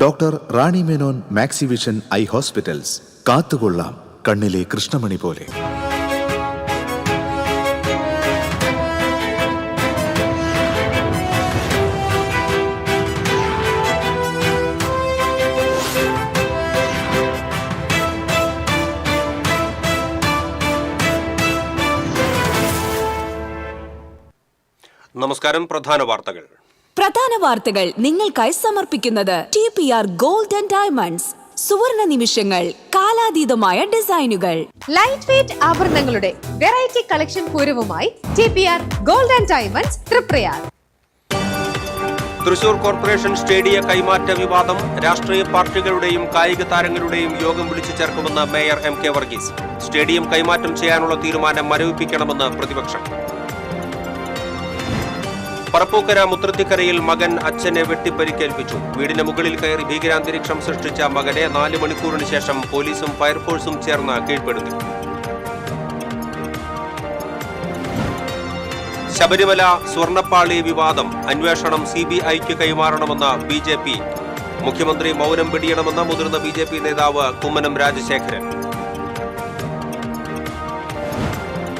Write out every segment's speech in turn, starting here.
Doctor Rani Menon Maxivision I hospitals. കാത്തുകൊള്ളാം കണ്ണിലെ കൃഷ്ണമണി പോലെ. നമസ്കാരം. പ്രധാന വാർത്തകൾ നിങ്ങൾക്കായി സമർപ്പിക്കുന്നത് TPR ഗോൾഡ് ആൻഡ് ഡയമണ്ട്സ്. സുവർണ നിമിഷങ്ങൾ, കാലാതീതമായ ഡിസൈനുകൾ. ലൈറ്റ് വെയ്റ്റ് ആഭരണങ്ങളുടെ വെറൈറ്റി കളക്ഷൻ പൂരവുമായി TPR gold and diamonds Triprayar. Thrissur corporation സ്റ്റേഡിയ കൈമാറ്റ വിവാദം രാഷ്ട്രീയ പാർട്ടികളുടെയും കായിക താരങ്ങളുടെയും യോഗം വിളിച്ചു ചേർക്കുമെന്ന് മേയർ MK വർഗീസ്. സ്റ്റേഡിയം കൈമാറ്റം ചെയ്യാനുള്ള തീരുമാനം മരവിപ്പിക്കണമെന്ന് പ്രതിപക്ഷം. പറപ്പൂക്കര മുത്രത്തിക്കരയിൽ മകൻ അച്ഛനെ വെട്ടിപ്പരിക്കേൽപ്പിച്ചു. വീടിന് മുകളിൽ കയറി ഭീകരാന്തരീക്ഷം സൃഷ്ടിച്ച മകനെ 4 മണിക്കൂറിന് ശേഷം പോലീസും ഫയർഫോഴ്സും ചേർന്ന് കീഴ്പ്പെടുത്തി. ശബരിമല സ്വർണ്ണപ്പാളി വിവാദം അന്വേഷണം CBIക്ക് കൈമാറണമെന്ന് BJP. മുഖ്യമന്ത്രി മൗനം വെടിയണമെന്ന് മുതിർന്ന BJP നേതാവ് കുമ്മനം രാജശേഖരൻ.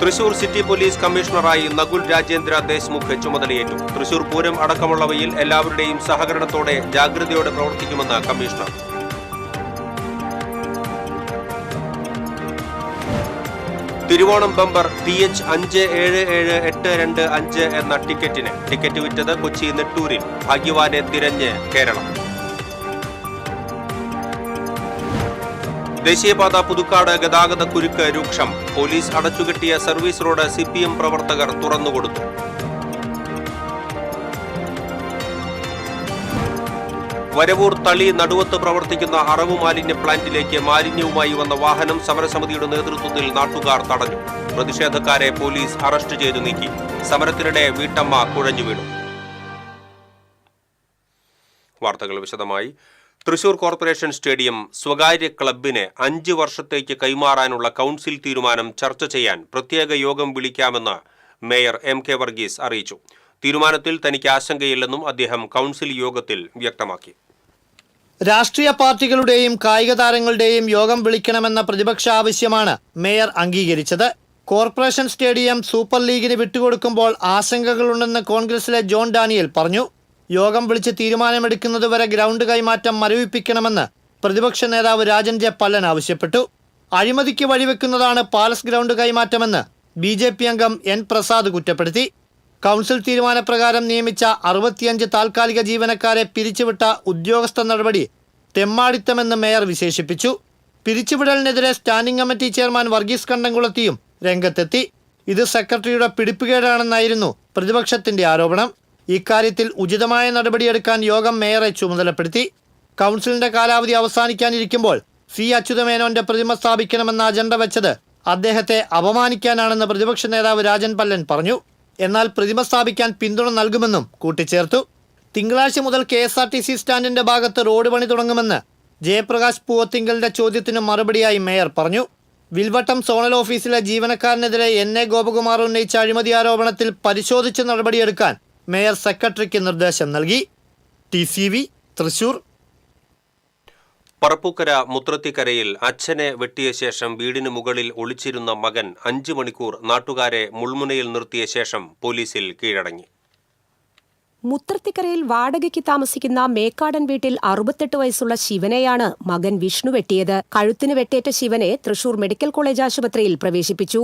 തൃശൂർ സിറ്റി പോലീസ് കമ്മീഷണറായി നകുൽ രാജേന്ദ്ര ദേശ്മുഖ് ചുമതലയേറ്റു. തൃശൂർ പൂരം അടക്കമുള്ളവയിൽ എല്ലാവരുടെയും സഹകരണത്തോടെ ജാഗ്രതയോടെ പ്രവർത്തിക്കുമെന്ന് കമ്മീഷണർ. തിരുവോണം ബമ്പർ TH 57782 എന്ന ടിക്കറ്റ് വിറ്റത് കൊച്ചി നെട്ടൂരിൽ. ഭാഗ്യവാനെ തിരഞ്ഞ് കേരളം. ദേശീയപാത പുതുക്കാട് ഗതാഗത കുരുക്ക് രൂക്ഷം. പോലീസ് അടച്ചുകെട്ടിയ സർവീസ് റോഡ് CPM പ്രവർത്തകർ തുറന്നുകൊടുത്തു. വരവൂർ തളി നടുവത്ത് പ്രവർത്തിക്കുന്ന അറവു മാലിന്യ പ്ലാന്റിലേക്ക് മാലിന്യവുമായി വന്ന വാഹനം സമരസമിതിയുടെ നേതൃത്വത്തിൽ നാട്ടുകാർ തടഞ്ഞു. പ്രതിഷേധക്കാരെ പോലീസ് അറസ്റ്റ് ചെയ്തു നീക്കി. സമരത്തിനിടെ വീട്ടമ്മ കുഴഞ്ഞു വീണു. വാർത്തകൾ വിശദമായി. തൃശൂർ കോർപ്പറേഷൻ സ്റ്റേഡിയം സ്വകാര്യ ക്ലബിന് 5 വർഷത്തേക്ക് കൈമാറാനുള്ള കൗൺസിൽ തീരുമാനം ചർച്ച ചെയ്യാൻ പ്രത്യേക യോഗം വിളിക്കാമെന്ന് മേയർ MK വർഗീസ് അറിയിച്ചു. തീരുമാനത്തിൽ തനിക്ക് ആശങ്കയില്ലെന്നും അദ്ദേഹം കൗൺസിൽ യോഗത്തിൽ വ്യക്തമാക്കി. രാഷ്ട്രീയ പാർട്ടികളുടെയും കായിക താരങ്ങളുടെയും യോഗം വിളിക്കണമെന്ന പ്രതിപക്ഷ ആവശ്യമാണ് മേയർ അംഗീകരിച്ചത്. കോർപ്പറേഷൻ സ്റ്റേഡിയം സൂപ്പർ ലീഗിന് വിട്ടുകൊടുക്കുമ്പോൾ ആശങ്കകളുണ്ടെന്ന് കോൺഗ്രസിലെ ജോൺ ഡാനിയൽ പറഞ്ഞു. യോഗം വിളിച്ച് തീരുമാനമെടുക്കുന്നതുവരെ ഗ്രൗണ്ട് കൈമാറ്റം മരവിപ്പിക്കണമെന്ന് പ്രതിപക്ഷ നേതാവ് രാജൻ ജെ പല്ലൻ ആവശ്യപ്പെട്ടു. അഴിമതിക്ക് വഴിവെക്കുന്നതാണ് പാലസ് ഗ്രൗണ്ട് കൈമാറ്റമെന്ന് BJP അംഗം N പ്രസാദ് കുറ്റപ്പെടുത്തി. കൗൺസിൽ തീരുമാനപ്രകാരം നിയമിച്ച 65 താൽക്കാലിക ജീവനക്കാരെ പിരിച്ചുവിട്ട ഉദ്യോഗസ്ഥ നടപടി തെമ്മാടിത്തമെന്ന് മേയർ വിശേഷിപ്പിച്ചു. പിരിച്ചുവിടലിനെതിരെ സ്റ്റാൻഡിംഗ് കമ്മിറ്റി ചെയർമാൻ വർഗീസ് കണ്ടംകുളത്തിയും രംഗത്തെത്തി. ഇത് സെക്രട്ടറിയുടെ പിടിപ്പുകേടാണെന്നായിരുന്നു പ്രതിപക്ഷത്തിന്റെ ആരോപണം. ഇക്കാര്യത്തിൽ ഉചിതമായ നടപടിയെടുക്കാൻ യോഗം മേയറെ ചുമതലപ്പെടുത്തി. കൗൺസിലിന്റെ കാലാവധി അവസാനിക്കാനിരിക്കുമ്പോൾ C അച്യുതമേനോന്റെ പ്രതിമ സ്ഥാപിക്കണമെന്ന അജണ്ട വെച്ചത് അദ്ദേഹത്തെ അപമാനിക്കാനാണെന്ന് പ്രതിപക്ഷ നേതാവ് രാജൻ പല്ലൻ പറഞ്ഞു. എന്നാൽ പ്രതിമ സ്ഥാപിക്കാൻ പിന്തുണ നൽകുമെന്നും കൂട്ടിച്ചേർത്തു. തിങ്കളാഴ്ച മുതൽ KSRTC സ്റ്റാൻഡിന്റെ ഭാഗത്ത് റോഡ് പണി തുടങ്ങുമെന്ന് ജയപ്രകാശ് പൂവത്തിങ്കലിന്റെ ചോദ്യത്തിന് മറുപടിയായി മേയർ പറഞ്ഞു. വിൽവട്ടം സോണൽ ഓഫീസിലെ ജീവനക്കാരനെതിരെ NA ഗോപകുമാർ ഉന്നയിച്ച അഴിമതി ആരോപണത്തിൽ പരിശോധിച്ച് നടപടിയെടുക്കാൻ മേയർ സെക്രട്ടറിക്ക് നിർദ്ദേശം നൽകി. TCV തൃശൂർ. പറപ്പൂക്കര മുത്രത്തിക്കരയിൽ അച്ഛനെ വെട്ടിയ ശേഷം വീടിന് മുകളിൽ ഒളിച്ചിരുന്ന മകൻ 5 മണിക്കൂർ നാട്ടുകാരെ മുൾമുനയിൽ നിർത്തിയ ശേഷം പോലീസിൽ കീഴടങ്ങി. മുത്രത്തിക്കരയിൽ വാടകയ്ക്ക് താമസിക്കുന്ന മേക്കാടൻ വീട്ടിൽ 68 വയസ്സുള്ള ശിവനെയാണ് മകൻ വിഷ്ണു വെട്ടിയത്. കഴുത്തിന് വെട്ടേറ്റ ശിവനെ തൃശൂർ മെഡിക്കൽ കോളേജ് ആശുപത്രിയിൽ പ്രവേശിപ്പിച്ചു.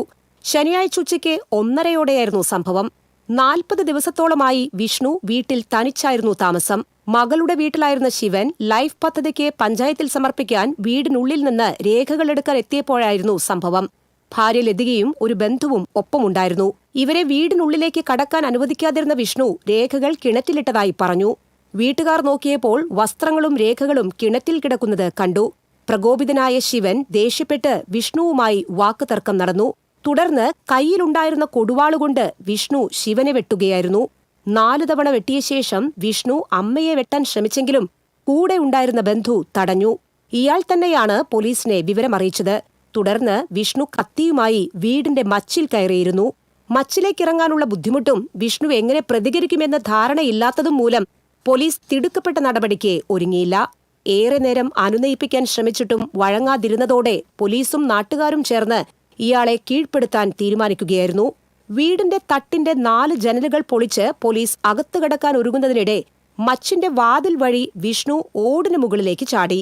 ശനിയാഴ്ച ഉച്ചയ്ക്ക് 1:30 സംഭവം. 40 ദിവസത്തോളമായി വിഷ്ണു വീട്ടിൽ തനിച്ചായിരുന്നു താമസം. മകളുടെ വീട്ടിലായിരുന്ന ശിവൻ ലൈഫ് പദ്ധതിക്ക് പഞ്ചായത്തിൽ സമർപ്പിക്കാൻ വീടിനുള്ളിൽ നിന്ന് രേഖകളെടുക്കാൻ എത്തിയപ്പോഴായിരുന്നു സംഭവം. ഭാര്യ ലതികയും ഒരു ബന്ധുവും ഒപ്പമുണ്ടായിരുന്നു. ഇവരെ വീടിനുള്ളിലേക്ക് കടക്കാൻ അനുവദിക്കാതിരുന്ന വിഷ്ണു രേഖകൾ കിണറ്റിലിട്ടതായി പറഞ്ഞു. വീട്ടുകാർ നോക്കിയപ്പോൾ വസ്ത്രങ്ങളും രേഖകളും കിണറ്റിൽ കിടക്കുന്നത് കണ്ടു. പ്രകോപിതനായ ശിവൻ ദേഷ്യപ്പെട്ട് വിഷ്ണുവുമായി വാക്കുതർക്കം നടന്നു. തുടർന്ന് കയ്യിലുണ്ടായിരുന്ന കൊടുവാളുകൊണ്ട് വിഷ്ണു ശിവനെ വെട്ടുകയായിരുന്നു. 4 തവണ വെട്ടിയ ശേഷം വിഷ്ണു അമ്മയെ വെട്ടാൻ ശ്രമിച്ചെങ്കിലും കൂടെ ഉണ്ടായിരുന്ന ബന്ധു തടഞ്ഞു. ഇയാൾ തന്നെയാണ് പോലീസിനെ വിവരമറിയിച്ചത്. തുടർന്ന് വിഷ്ണു കത്തിയുമായി വീടിന്റെ മച്ചിൽ കയറിയിരുന്നു. മച്ചിലേക്കിറങ്ങാനുള്ള ബുദ്ധിമുട്ടും വിഷ്ണു എങ്ങനെ പ്രതികരിക്കുമെന്ന ധാരണയില്ലാത്തതും മൂലം പോലീസ് തിടുക്കപ്പെട്ട നടപടിക്ക് ഒരുങ്ങിയില്ല. ഏറെ നേരം അനുനയിപ്പിക്കാൻ ശ്രമിച്ചിട്ടും വഴങ്ങാതിരുന്നതോടെ പോലീസും നാട്ടുകാരും ചേർന്ന് ഇയാളെ കീഴ്പ്പെടുത്താൻ തീരുമാനിക്കുകയായിരുന്നു. വീടിന്റെ തട്ടിന്റെ 4 ജനലുകൾ പൊളിച്ച് പോലീസ് അകത്തു കടക്കാൻ ഒരുങ്ങുന്നതിനിടെ മച്ചിന്റെ വാതിൽ വഴി വിഷ്ണു ഓടിനു മുകളിലേക്ക് ചാടി.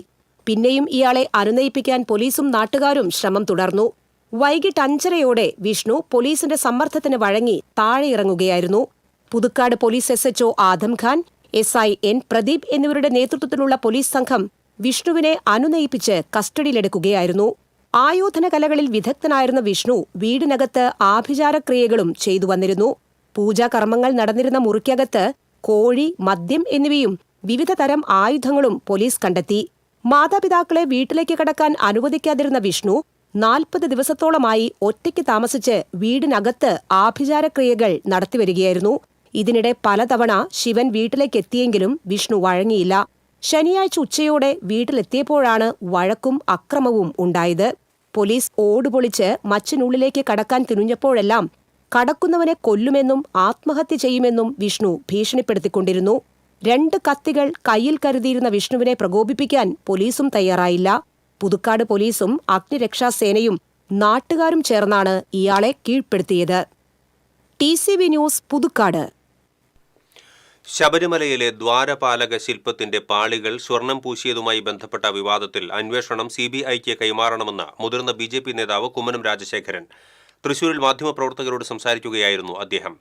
പിന്നെയും ഇയാളെ അനുനയിപ്പിക്കാൻ പോലീസും നാട്ടുകാരും ശ്രമം തുടർന്നു. വൈകിട്ട് 5:30 വിഷ്ണു പോലീസിന്റെ സമ്മർദ്ദത്തിന് വഴങ്ങി താഴെ ഇറങ്ങുകയായിരുന്നു. Puthukkad police SHO Adam Khan, SI N Pradeep എന്നിവരുടെ നേതൃത്വത്തിലുള്ള പോലീസ് സംഘം വിഷ്ണുവിനെ അനുനയിപ്പിച്ച് കസ്റ്റഡിയിലെടുക്കുകയായിരുന്നു. ആയോധന കലകളിൽ വിദഗ്ധനായിരുന്ന വിഷ്ണു വീടിനകത്ത് ആഭിചാരക്രിയകളും ചെയ്തു വന്നിരുന്നു. പൂജാകർമ്മങ്ങൾ നടന്നിരുന്ന മുറിക്കകത്ത് കോഴി, മദ്യം എന്നിവയും വിവിധ തരം ആയുധങ്ങളും പോലീസ് കണ്ടെത്തി. മാതാപിതാക്കളെ വീട്ടിലേക്ക് കടക്കാൻ അനുവദിക്കാതിരുന്ന വിഷ്ണു 40 ദിവസത്തോളമായി ഒറ്റയ്ക്ക് താമസിച്ച് വീടിനകത്ത് ആഭിചാരക്രിയകൾ നടത്തിവരികയായിരുന്നു. ഇതിനിടെ പലതവണ ശിവൻ വീട്ടിലേക്കെത്തിയെങ്കിലും വിഷ്ണു വഴങ്ങിയില്ല. ശനിയാഴ്ച ഉച്ചയോടെ വീട്ടിലെത്തിയപ്പോഴാണ് വഴക്കും അക്രമവും ഉണ്ടായത്. പോലീസ് ഓടുപൊളിച്ച് മച്ചിനുള്ളിലേക്ക് കടക്കാൻ തുനിഞ്ഞപ്പോഴെല്ലാം കടക്കുന്നവനെ കൊല്ലുമെന്നും ആത്മഹത്യ ചെയ്യുമെന്നും വിഷ്ണു ഭീഷണിപ്പെടുത്തിക്കൊണ്ടിരുന്നു. 2 കത്തികൾ കയ്യിൽ കരുതിയിരുന്ന വിഷ്ണുവിനെ പ്രകോപിപ്പിക്കാൻ പോലീസും തയ്യാറായില്ല. പുതുക്കാട് പോലീസും അഗ്നിരക്ഷാസേനയും നാട്ടുകാരും ചേർന്നാണ് ഇയാളെ കീഴ്പ്പെടുത്തിയത്. TCV news, Puthukkad. ശബരിമലയിലെ ദ്വാരപാലക ശില്പത്തിന്റെ പാളികൾ സ്വർണം പൂശിയതുമായി ബന്ധപ്പെട്ട വിവാദത്തിൽ അന്വേഷണം CBIക്ക് കൈമാറണമെന്ന് മുതിർന്ന BJP നേതാവ് കുമ്മനം രാജശേഖരൻ തൃശൂരിൽ മാധ്യമപ്രവർത്തകരോട് സംസാരിക്കുകയായിരുന്നു അദ്ദേഹം.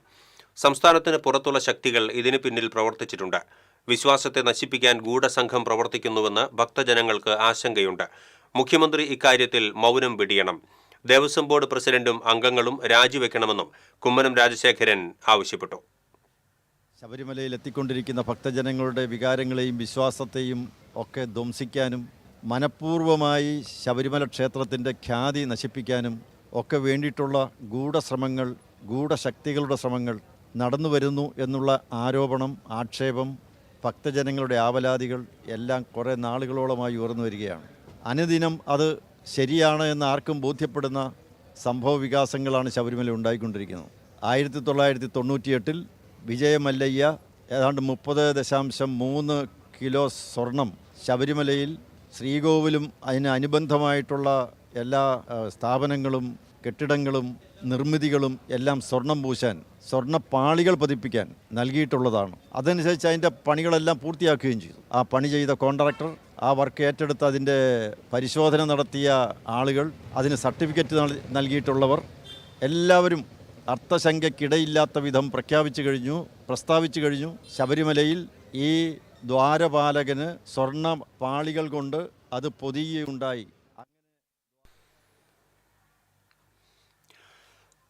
സംസ്ഥാനത്തിന് പുറത്തുള്ള ശക്തികൾ ഇതിന് പിന്നിൽ പ്രവർത്തിച്ചിട്ടുണ്ട്. വിശ്വാസത്തെ നശിപ്പിക്കാൻ ഗൂഢസംഘം പ്രവർത്തിക്കുന്നുവെന്ന് ഭക്തജനങ്ങൾക്ക് ആശങ്കയുണ്ട്. മുഖ്യമന്ത്രി ഇക്കാര്യത്തിൽ മൗനം വെടിയണം. ദേവസ്വം ബോർഡ് പ്രസിഡന്റും അംഗങ്ങളും രാജിവെക്കണമെന്നും കുമ്മനം രാജശേഖരൻ ആവശ്യപ്പെട്ടു. ശബരിമലയിൽ എത്തിക്കൊണ്ടിരിക്കുന്ന ഭക്തജനങ്ങളുടെ വികാരങ്ങളെയും വിശ്വാസത്തെയും ഒക്കെ ധ്വംസിക്കാനും മനഃപൂർവ്വമായി ശബരിമല ക്ഷേത്രത്തിൻ്റെ ഖ്യാതി നശിപ്പിക്കാനും ഒക്കെ വേണ്ടിയിട്ടുള്ള ഗൂഢശ്രമങ്ങൾ, ഗൂഢശക്തികളുടെ ശ്രമങ്ങൾ നടന്നു വരുന്നു എന്നുള്ള ആരോപണം, ആക്ഷേപം, ഭക്തജനങ്ങളുടെ ആവലാതികൾ എല്ലാം കുറേ നാളുകളോളമായി ഉയർന്നു വരികയാണ്. അനുദിനം അത് ശരിയാണ് എന്ന് ആർക്കും ബോധ്യപ്പെടുന്ന സംഭവ വികാസങ്ങളാണ് ശബരിമല ഉണ്ടായിക്കൊണ്ടിരിക്കുന്നത്. 1998 വിജയമല്ലയ്യ ഏതാണ്ട് 30.3 കിലോ സ്വർണം ശബരിമലയിൽ ശ്രീകോവിലും അതിന് അനുബന്ധമായിട്ടുള്ള എല്ലാ സ്ഥാപനങ്ങളും കെട്ടിടങ്ങളും നിർമ്മിതികളും എല്ലാം സ്വർണം പൂശാൻ, സ്വർണ്ണപ്പാളികൾ പതിപ്പിക്കാൻ നൽകിയിട്ടുള്ളതാണ്. അതനുസരിച്ച് അതിൻ്റെ പണികളെല്ലാം പൂർത്തിയാക്കുകയും ചെയ്തു. ആ പണി ചെയ്ത കോൺട്രാക്ടർ, ആ വർക്ക് ഏറ്റെടുത്ത് അതിൻ്റെ പരിശോധന നടത്തിയ ആളുകൾ, അതിന് സർട്ടിഫിക്കറ്റ് നൽകിയിട്ടുള്ളവർ എല്ലാവരും അർത്ഥശങ്കയ്ക്കിടയില്ലാത്ത വിധം പ്രസ്താവിച്ചു കഴിഞ്ഞു. ശബരിമലയിൽ ഈ ദ്വാരപാലകന് സ്വർണ്ണ പാളികൾ കൊണ്ട് അത് പൊതിയുണ്ടായി.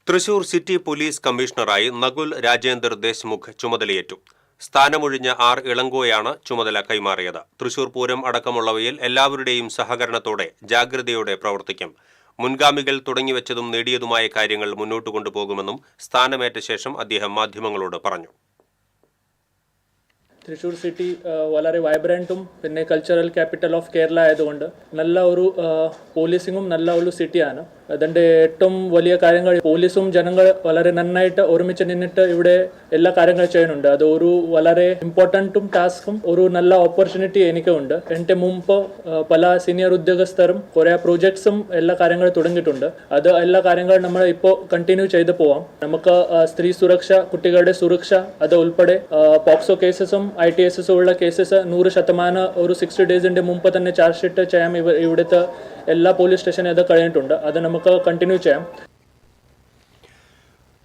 തൃശൂർ സിറ്റി പോലീസ് കമ്മീഷണറായി നകുൽ രാജേന്ദർ ദേശ്മുഖ് ചുമതലയേറ്റു. സ്ഥാനമൊഴിഞ്ഞ R. ഇളങ്കോയാണ് ചുമതല കൈമാറിയത്. തൃശൂർ പൂരം അടക്കമുള്ളവയിൽ എല്ലാവരുടെയും സഹകരണത്തോടെ ജാഗ്രതയോടെ പ്രവർത്തിക്കും. മുൻഗാമികൾ തുടങ്ങിവെച്ചതും നേടിയതുമായ കാര്യങ്ങൾ മുന്നോട്ട് കൊണ്ടുപോകുമെന്നും സ്ഥാനമേറ്റ ശേഷം അദ്ദേഹം മാധ്യമങ്ങളോട് പറഞ്ഞു. തൃശ്ശൂർ സിറ്റി വളരെ വൈബ്രൻറ്റും പിന്നെ കൾച്ചറൽ ക്യാപിറ്റൽ ഓഫ് കേരള ആയതുകൊണ്ട് നല്ല ഒരു പോലീസിങ്ങും നല്ല ഒരു സിറ്റിയാണ്. അതിൻ്റെ ഏറ്റവും വലിയ കാര്യങ്ങൾ പോലീസും ജനങ്ങൾ വളരെ നന്നായിട്ട് ഒരുമിച്ച് നിന്നിട്ട് ഇവിടെ എല്ലാ കാര്യങ്ങളും ചെയ്യുന്നുണ്ട്. അത് ഒരു വളരെ ഇമ്പോർട്ടൻറ്റും ടാസ്കും ഒരു നല്ല ഓപ്പർച്യൂണിറ്റി എനിക്കുണ്ട്. എൻ്റെ മുമ്പ് പല സീനിയർ ഉദ്യോഗസ്ഥരും കുറേ പ്രോജക്ട്സും എല്ലാ കാര്യങ്ങളും തുടങ്ങിയിട്ടുണ്ട്. അത് എല്ലാ കാര്യങ്ങളും നമ്മൾ ഇപ്പോൾ കണ്ടിന്യൂ ചെയ്ത് പോവാം. നമുക്ക് സ്ത്രീ സുരക്ഷ, കുട്ടികളുടെ സുരക്ഷ, അത് ഉൾപ്പെടെ പോക്സോ കേസസും ITSS ഉള്ള കേസസ് 100% ഒരു 60 ഡേയ്സിൻ്റെ മുമ്പ് തന്നെ ചാർജ് ഷീറ്റ് ചെയ്യാം. ഇവിടുത്തെ എല്ലാ പോലീസ് സ്റ്റേഷനും അത് കഴിഞ്ഞിട്ടുണ്ട്. അത് നമുക്ക് കണ്ടിന്യൂ ചെയ്യാം.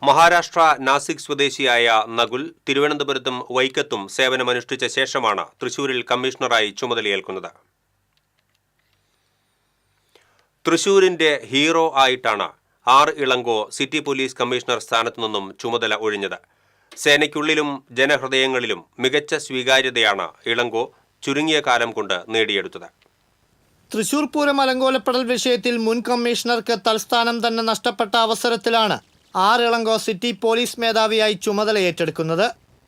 മഹാരാഷ്ട്ര നാസിക് സ്വദേശിയായ നകുൽ തിരുവനന്തപുരത്തും വൈക്കത്തും സേവനമനുഷ്ഠിച്ച ശേഷമാണ് തൃശൂരിൽ കമ്മീഷണറായി ചുമതലയേൽക്കുന്നത്. തൃശൂരിന്റെ ഹീറോ ആയിട്ടാണ് R. Ilango city police commissioner സ്ഥാനത്തു നിന്നും ചുമതല ഒഴിഞ്ഞത്. സേനയ്ക്കുള്ളിലും ജനഹൃദയങ്ങളിലും മികച്ച സ്വീകാര്യതയാണ് ഇളങ്കോ ചുരുങ്ങിയ കാലം കൊണ്ട് നേടിയെടുത്തത്. തൃശൂർ പൂരം അലങ്കോലപ്പെടൽ വിഷയത്തിൽ മുൻ കമ്മീഷണർക്ക് തൽസ്ഥാനം തന്നെ നഷ്ടപ്പെട്ട അവസരത്തിലാണ് R. ഇളങ്കോ സിറ്റി പോലീസ് മേധാവിയായി ചുമതല ഏറ്റെടുക്കുന്നത്.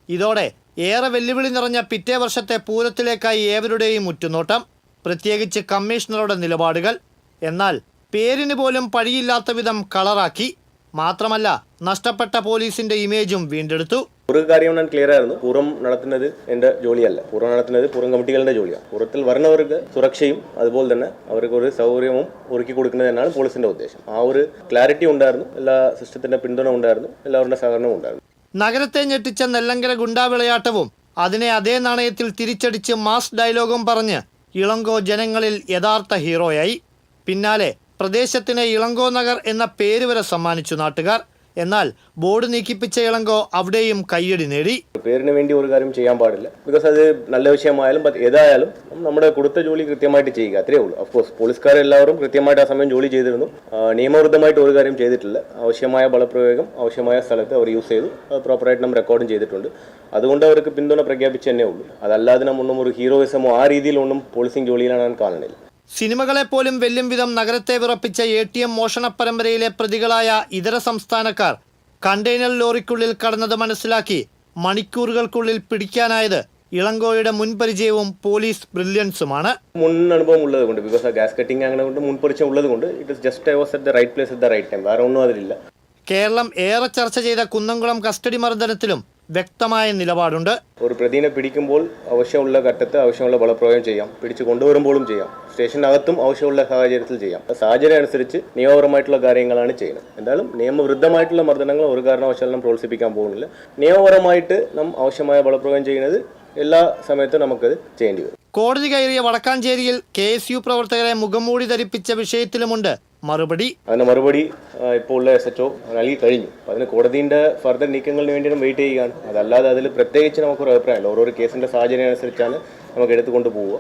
ഇതോടെ ഏറെ വെല്ലുവിളി നിറഞ്ഞ പിറ്റേ വർഷത്തെ പൂരത്തിലേക്കായി ഏവരുടെയും ഉറ്റുനോട്ടം, പ്രത്യേകിച്ച് കമ്മീഷണറുടെ നിലപാടുകൾ. എന്നാൽ പേരിന് പോലും പഴിയില്ലാത്ത വിധം കളറാക്കി. മാത്രമല്ല, നഷ്ടപ്പെട്ട പോലീസിന്റെ ഇമേജും വീണ്ടെടുത്തു. ഒരു കാര്യം ഞാൻ ക്ലിയർ ആയിരുന്നു, പൂരം നടത്തുന്നത് എൻ്റെ ജോലിയല്ല. പൂരം നടത്തുന്നത് പൂരം കമ്മിറ്റികളുടെ ജോലിയാണ്. പൂരത്തിൽ വരുന്നവർക്ക് സുരക്ഷയും അതുപോലെ തന്നെ അവർക്ക് ഒരു സൗകര്യവും ഒരുക്കി കൊടുക്കുന്നത് തന്നെയാണ് പോലീസിന്റെ ഉദ്ദേശം. ആ ഒരു ക്ലാരിറ്റി ഉണ്ടായിരുന്നു, എല്ലാ സിസ്റ്റത്തിന്റെ പിന്തുണ ഉണ്ടായിരുന്നു, എല്ലാവരുടെ സഹകരണവും ഉണ്ടായിരുന്നു. നഗരത്തെ ഞെട്ടിച്ച നെല്ലങ്കര ഗുണ്ടാവിളയാട്ടവും അതിനെ അതേ നാണയത്തിൽ തിരിച്ചടിച്ച് മാസ് ഡയലോഗും പറഞ്ഞ് ഇളങ്കോ ജനങ്ങളിൽ യഥാർത്ഥ ഹീറോയായി. പിന്നാലെ പ്രദേശത്തിന് ഇളങ്കോ നഗർ എന്ന പേര് വരെ സമ്മാനിച്ചു നാട്ടുകാർ. എന്നാൽ ബോർഡ് നീക്കിപ്പിച്ച ഇളങ്കോ അവിടെയും കയ്യടി നേടി. പേരിന് വേണ്ടി ഒരു കാര്യം ചെയ്യാൻ പാടില്ല. ബിക്കോസ് അത് നല്ല വിഷയമായാലും ഏതായാലും നമ്മുടെ കൊടുത്ത ജോലി കൃത്യമായിട്ട് ചെയ്യുക, അത്രേ ഉള്ളൂ. ഓഫ്കോഴ്സ് പോലീസുകാരെല്ലാവരും കൃത്യമായിട്ട് ആ സമയം ജോലി ചെയ്തിരുന്നു. നിയമവിരുദ്ധമായിട്ട് ഒരു കാര്യം ചെയ്തിട്ടില്ല. ആവശ്യമായ ബലപ്രയോഗം ആവശ്യമായ സ്ഥലത്ത് അവർ യൂസ് ചെയ്തു. അത് പ്രോപ്പറായിട്ട് നമ്മൾ റെക്കോർഡും ചെയ്തിട്ടുണ്ട്. അതുകൊണ്ട് അവർക്ക് പിന്തുണ പ്രഖ്യാപിച്ചു തന്നെ ഉള്ളൂ. അതല്ലാതെ നമ്മൊന്നും ഒരു ഹീറോയിസമോ ആ രീതിയിലൊന്നും പോലീസിംഗ് ജോലിയിലാണ് ഞാൻ കാണുന്നില്ല. സിനിമകളെ പോലും വെല്ലും വിധം നഗരത്തെ വിറപ്പിച്ച ATM മോഷണ പരമ്പരയിലെ പ്രതികളായ ഇതര സംസ്ഥാനക്കാർ കണ്ടെയ്നർ ലോറിക്കുള്ളിൽ കടന്നത് മനസ്സിലാക്കി മണിക്കൂറുകൾക്കുള്ളിൽ പിടിക്കാനായത് ഇളങ്കോയുടെ മുൻപരിചയവും പോലീസ് ബ്രില്യൻസുമാണ്. മുൻ അനുഭവം ഉള്ളത് കൊണ്ട്, ബിക്കോസ് ആ ഗ്യാസ് കട്ടിങ് അങ്ങനെ കൊണ്ട് മുൻപരിചയം ഉള്ളത് കൊണ്ട് it is just I was at the right place at the right time. വേറെ ഒന്നും അതിലില്ല. കേരളം ഏറെ ചർച്ച ചെയ്ത കുന്നംകുളം കസ്റ്റഡി മർദ്ദനത്തിലും വ്യക്തമായ നിലപാടുണ്ട്. ഒരു പ്രതിനെ പിടിക്കുമ്പോൾ ആവശ്യമുള്ള ഘട്ടത്ത് ആവശ്യമുള്ള ബലപ്രയോഗം ചെയ്യാം, പിടിച്ചു കൊണ്ടുവരുമ്പോഴും ചെയ്യാം, സ്റ്റേഷനകത്തും ആവശ്യമുള്ള സാഹചര്യത്തിൽ ചെയ്യാം. സാഹചര്യം അനുസരിച്ച് നിയമപരമായിട്ടുള്ള കാര്യങ്ങളാണ് ചെയ്യുന്നത്. എന്തായാലും നിയമവിരുദ്ധമായിട്ടുള്ള മർദ്ദനങ്ങൾ ഒരു കാരണവശാലും പ്രോത്സാഹിപ്പിക്കാൻ പോകുന്നില്ല. നിയമപരമായിട്ട് നാം ആവശ്യമായ ബലപ്രയോഗം ചെയ്യുന്നത് എല്ലാ സമയത്തും നമുക്കത് ചെയ്യേണ്ടി വരും. കോടതി കയറിയ വടക്കാഞ്ചേരിയിൽ KSU പ്രവർത്തകരെ മുഖംമൂടി ധരിപ്പിച്ച വിഷയത്തിലുമുണ്ട് മറുപടി. അതിന് മറുപടി ഇപ്പോൾ ഉള്ള SHO നൽകി കഴിഞ്ഞു. അതിന് കോടതിയുടെ ഫർദർ നീക്കങ്ങൾക്ക് വേണ്ടി വെയിറ്റ് ചെയ്യുകയാണ്. അതല്ലാതെ അതിൽ പ്രത്യേകിച്ച് നമുക്കൊരു അഭിപ്രായമില്ല. ഓരോ കേസിന്റെ സാഹചര്യം അനുസരിച്ചാണ് നമുക്ക് എടുത്തുകൊണ്ട് പോവുക.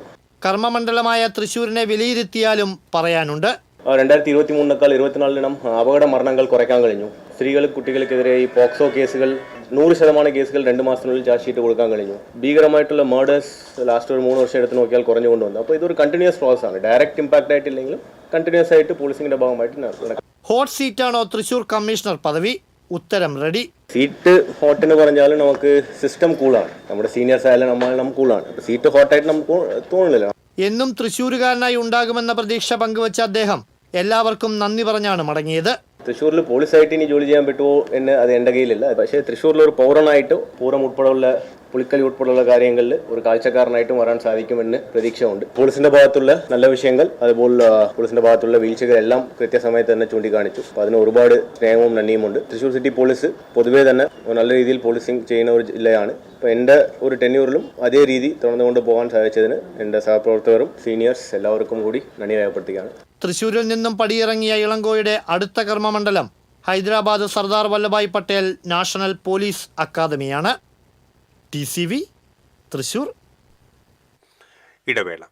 കർമ്മമണ്ഡലമായ തൃശ്ശൂരിനെ വിലയിരുത്തിയാലും പറയാനുണ്ട്. 2023 24 അപകട മരണങ്ങൾ കുറയ്ക്കാൻ കഴിഞ്ഞു. സ്ത്രീകൾ കുട്ടികൾക്കെതിരെ ഈ പോക്സോ കേസുകൾ 100% കേസുകൾ 2 മാസത്തിനുള്ളിൽ ചാർജ് ഷീറ്റ് കൊടുക്കാൻ കഴിഞ്ഞു. ഭീകരമായിട്ടുള്ള മേഡേഴ്സ് ലാസ്റ്റ് ഒരു 3 വർഷം എടുത്ത് നോക്കിയാൽ കുറഞ്ഞു കൊണ്ടുവന്നു. അപ്പോൾ ഇതൊരു കണ്ടിന്യൂസ് പ്രോസസ് ആണ്. ഡയറക്റ്റ് ഇമ്പാക്ട് ആയിട്ടില്ലെങ്കിലും കണ്ടിന്യൂസ് ആയിട്ട് പോലീസിംഗിന്റെ ഭാഗമായിട്ട് നടക്കും. ഹോട്ട് സീറ്റാണോ തൃശ്ശൂർ കമ്മീഷണർ പദവി? ഉത്തരം റെഡി. സീറ്റ് ഹോട്ട് എന്ന് പറഞ്ഞാലും നമുക്ക് സിസ്റ്റം കൂളാണ്. നമ്മുടെ സീനിയേഴ്സ് ആയാലും നമ്മൾ കൂളാണ്. അപ്പോൾ സീറ്റ് ഹോട്ടായിട്ട് നമുക്ക് തോന്നുന്നില്ല. എന്നും തൃശ്ശൂരുകാരനായി ഉണ്ടാകുമെന്ന പ്രതീക്ഷ പങ്കുവച്ച അദ്ദേഹം എല്ലാവർക്കും നന്ദി പറഞ്ഞാണ് മടങ്ങിയത്. തൃശ്ശൂരിൽ പോലീസായിട്ട് ഇനി ജോലി ചെയ്യാൻ പറ്റുമോ എന്ന് അത് എൻ്റെ കയ്യിലില്ല. പക്ഷേ തൃശ്ശൂരിൽ ഒരു പൗരനായിട്ട് പൂരം ഉൾപ്പെടെയുള്ള പുളിക്കളി ഉൾപ്പെടെയുള്ള കാര്യങ്ങളിൽ ഒരു കാഴ്ചക്കാരനായിട്ടും വരാൻ സാധിക്കുമെന്ന് പ്രതീക്ഷയുണ്ട്. പോലീസിന്റെ ഭാഗത്തുള്ള നല്ല വിഷയങ്ങൾ അതുപോലെ പോലീസിന്റെ ഭാഗത്തുള്ള വീഴ്ചകൾ എല്ലാം കൃത്യസമയത്ത് തന്നെ ചൂണ്ടിക്കാണിച്ചു. അപ്പോൾ അതിന് ഒരുപാട് സ്നേഹവും നന്ദിയുമുണ്ട്. തൃശ്ശൂർ സിറ്റി പോലീസ് പൊതുവേ തന്നെ നല്ല രീതിയിൽ പോലീസിംഗ് ചെയ്യുന്ന ഒരു ജില്ലയാണ്. അപ്പോൾ എൻ്റെ ഒരു ടെന്യൂറിലും അതേ രീതി തുടർന്നുകൊണ്ട് പോകാൻ സാധിച്ചതിന് എൻ്റെ സഹപ്രവർത്തകരും സീനിയേഴ്സ് എല്ലാവർക്കും കൂടി നന്ദി രേഖപ്പെടുത്തുകയാണ്. തൃശ്ശൂരിൽ നിന്നും പടിയിറങ്ങിയ ഇളങ്കോയുടെ അടുത്ത കർമ്മമണ്ഡലം ഹൈദരാബാദ് സർദാർ വല്ലഭായ് പട്ടേൽ നാഷണൽ പോലീസ് അക്കാദമിയാണ്. TCV തൃശ്ശൂർ. ഇടവേള.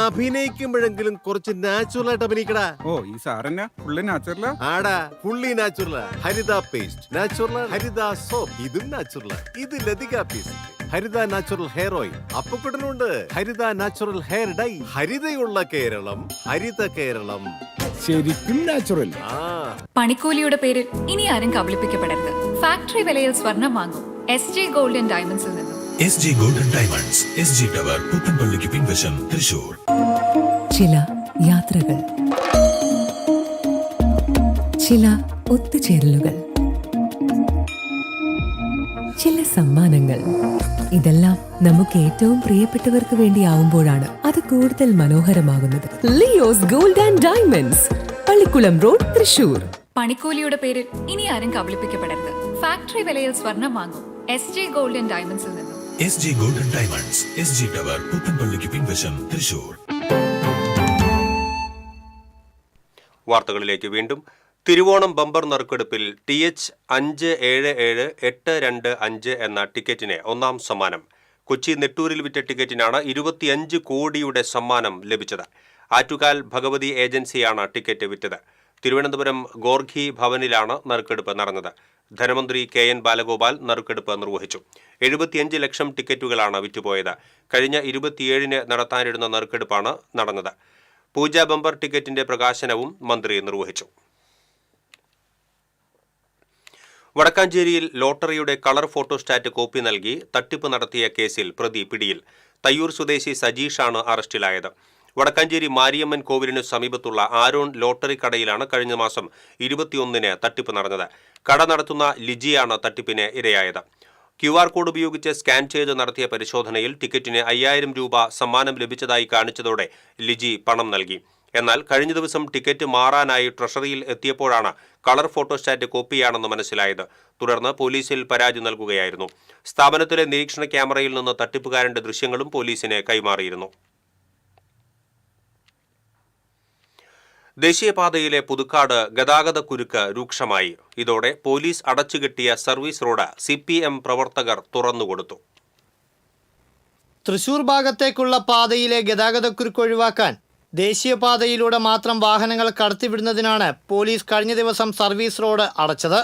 അഭിനയിക്കുമ്പോഴെങ്കിലും കുറച്ച് നാച്ചുറൽ ആയിട്ട് അഭിനയിക്കടാ. ഈ സാറന്നെ ഫുള്ളി നാച്ചുറലാ? ആടാ ഫുള്ളി നാച്ചുറലാ. ഹരിത പേസ്റ്റ് നാച്ചുറൽ, ഹരിത സോപ്പ് ഇതും നാച്ചുറൽ, ഇത് ലതിക പേസ്റ്റ്, ഹരിത നാച്ചുറൽ ഹെയർ ഓയിൽ, അപ്പക്കുട്ടനുണ്ട് ഹരിത natural hair dye. ഹരിതയുള്ള Keralam, Haritha Keralam, ശരിക്കും നാച്ചുറൽ. പണിക്കൂലിയുടെ പേരിൽ ഇനി ആരും കബളിപ്പിക്കപ്പെടരുത്. ഫാക്ടറി വിലയിൽ സ്വർണം വാങ്ങും SG ഗോൾഡൻ ഡയമണ്ട്സിൽ നിന്നും. SG golden diamonds, SG tower, പുത്തൻപള്ളിക്ക് പിൻവശം, തൃശൂർ. ചില യാത്രകൾ, ചില ഒത്തുചേരലുകൾ, ചില സമ്മാനങ്ങൾ, ഇതെല്ലാം നമുക്ക് ഏറ്റവും പ്രിയപ്പെട്ടവർക്ക് വേണ്ടിയാവുമ്പോഴാണ് അത് കൂടുതൽ മനോഹരമാകുന്നത്. Leo's gold and diamonds, Pallikkulam road, Thrissur. പണിക്കൂലിയുടെ പേരിൽ ഇനി ആരും കബളിപ്പിക്കപ്പെടരുത്. ഫാക്ടറി വിലയിൽ സ്വർണം വാങ്ങും SG ഗോൾഡൻ ഡയമണ്ട്സിൽ നിന്നും. SG golden diamonds, SG tower, പുത്തൻപള്ളിക്ക് പിൻവശം, തൃശൂർ. വാർത്തകളിലേക്ക് വീണ്ടും. തിരുവോണം ബമ്പർ നറുക്കെടുപ്പിൽ TH577825 എന്ന ടിക്കറ്റിന് ഒന്നാം സമ്മാനം. കൊച്ചി നെട്ടൂരിൽ വിറ്റ ടിക്കറ്റിനാണ് 25 കോടിയുടെ സമ്മാനം ലഭിച്ചത്. ആറ്റുകാൽ ഭഗവതി ഏജൻസിയാണ് ടിക്കറ്റ് വിറ്റത്. തിരുവനന്തപുരം ഗോർഖി ഭവനിലാണ് നറുക്കെടുപ്പ് നടന്നത്. ധനമന്ത്രി KN ബാലഗോപാൽ നറുക്കെടുപ്പ് നിർവഹിച്ചു. 75 ലക്ഷം ടിക്കറ്റുകളാണ് വിറ്റുപോയത്. കഴിഞ്ഞ 27-ന് നടത്താനിരുന്ന നറുക്കെടുപ്പാണ് നടന്നത്. പൂജ ബമ്പർ ടിക്കറ്റിന്റെ പ്രകാശനവും മന്ത്രി നിർവഹിച്ചു. വടക്കാഞ്ചേരിയിൽ ലോട്ടറിയുടെ കളർ ഫോട്ടോസ്റ്റാറ്റ് കോപ്പി നൽകി തട്ടിപ്പ് നടത്തിയ കേസിൽ പ്രതി പിടിയിൽ. തയ്യൂർ സ്വദേശി സജീഷാണ് അറസ്റ്റിലായത്. വടക്കാഞ്ചേരി മാരിയമ്മൻ കോവിലിനു സമീപത്തുള്ള ആരോൺ ലോട്ടറി കടയിലാണ് കഴിഞ്ഞ മാസം 21-ന് തട്ടിപ്പ് നടന്നത്. കട നടത്തുന്ന ലിജിയാണ് തട്ടിപ്പിന് ഇരയായത്. QR കോഡ് ഉപയോഗിച്ച് സ്കാൻ ചെയ്ത് നടത്തിയ പരിശോധനയിൽ ടിക്കറ്റിന് 5000 രൂപ സമ്മാനം ലഭിച്ചതായി കാണിച്ചതോടെ ലിജി പണം നൽകി. എന്നാൽ കഴിഞ്ഞ ദിവസം ടിക്കറ്റ് മാറാനായി ട്രഷറിയിൽ എത്തിയപ്പോഴാണ് കളർ ഫോട്ടോസ്റ്റാറ്റ് കോപ്പിയാണെന്ന് മനസ്സിലായത്. തുടർന്ന് പോലീസിൽ പരാതി നൽകുകയായിരുന്നു. സ്ഥാപനത്തിലെ നിരീക്ഷണ ക്യാമറയിൽ നിന്ന് തട്ടിപ്പുകാരന്റെ ദൃശ്യങ്ങളും പോലീസിന് കൈമാറിയിരുന്നു. ദേശീയപാതയിലെ പുതുക്കാട് ഗതാഗതക്കുരുക്ക് രൂക്ഷമായി. ഇതോടെ പോലീസ് അടച്ചുകെട്ടിയ സർവീസ് റോഡ് CPM പ്രവർത്തകർ തുറന്നുകൊടുത്തു. തൃശൂർ ഭാഗത്തേക്കുള്ള പാതയിലെ ഗതാഗതക്കുരുക്ക് ഒഴിവാക്കാൻ ദേശീയപാതയിലൂടെ മാത്രം വാഹനങ്ങൾ കടത്തിവിടുന്നതിനാണ് പോലീസ് കഴിഞ്ഞ ദിവസം സർവീസ് റോഡ് അടച്ചത്.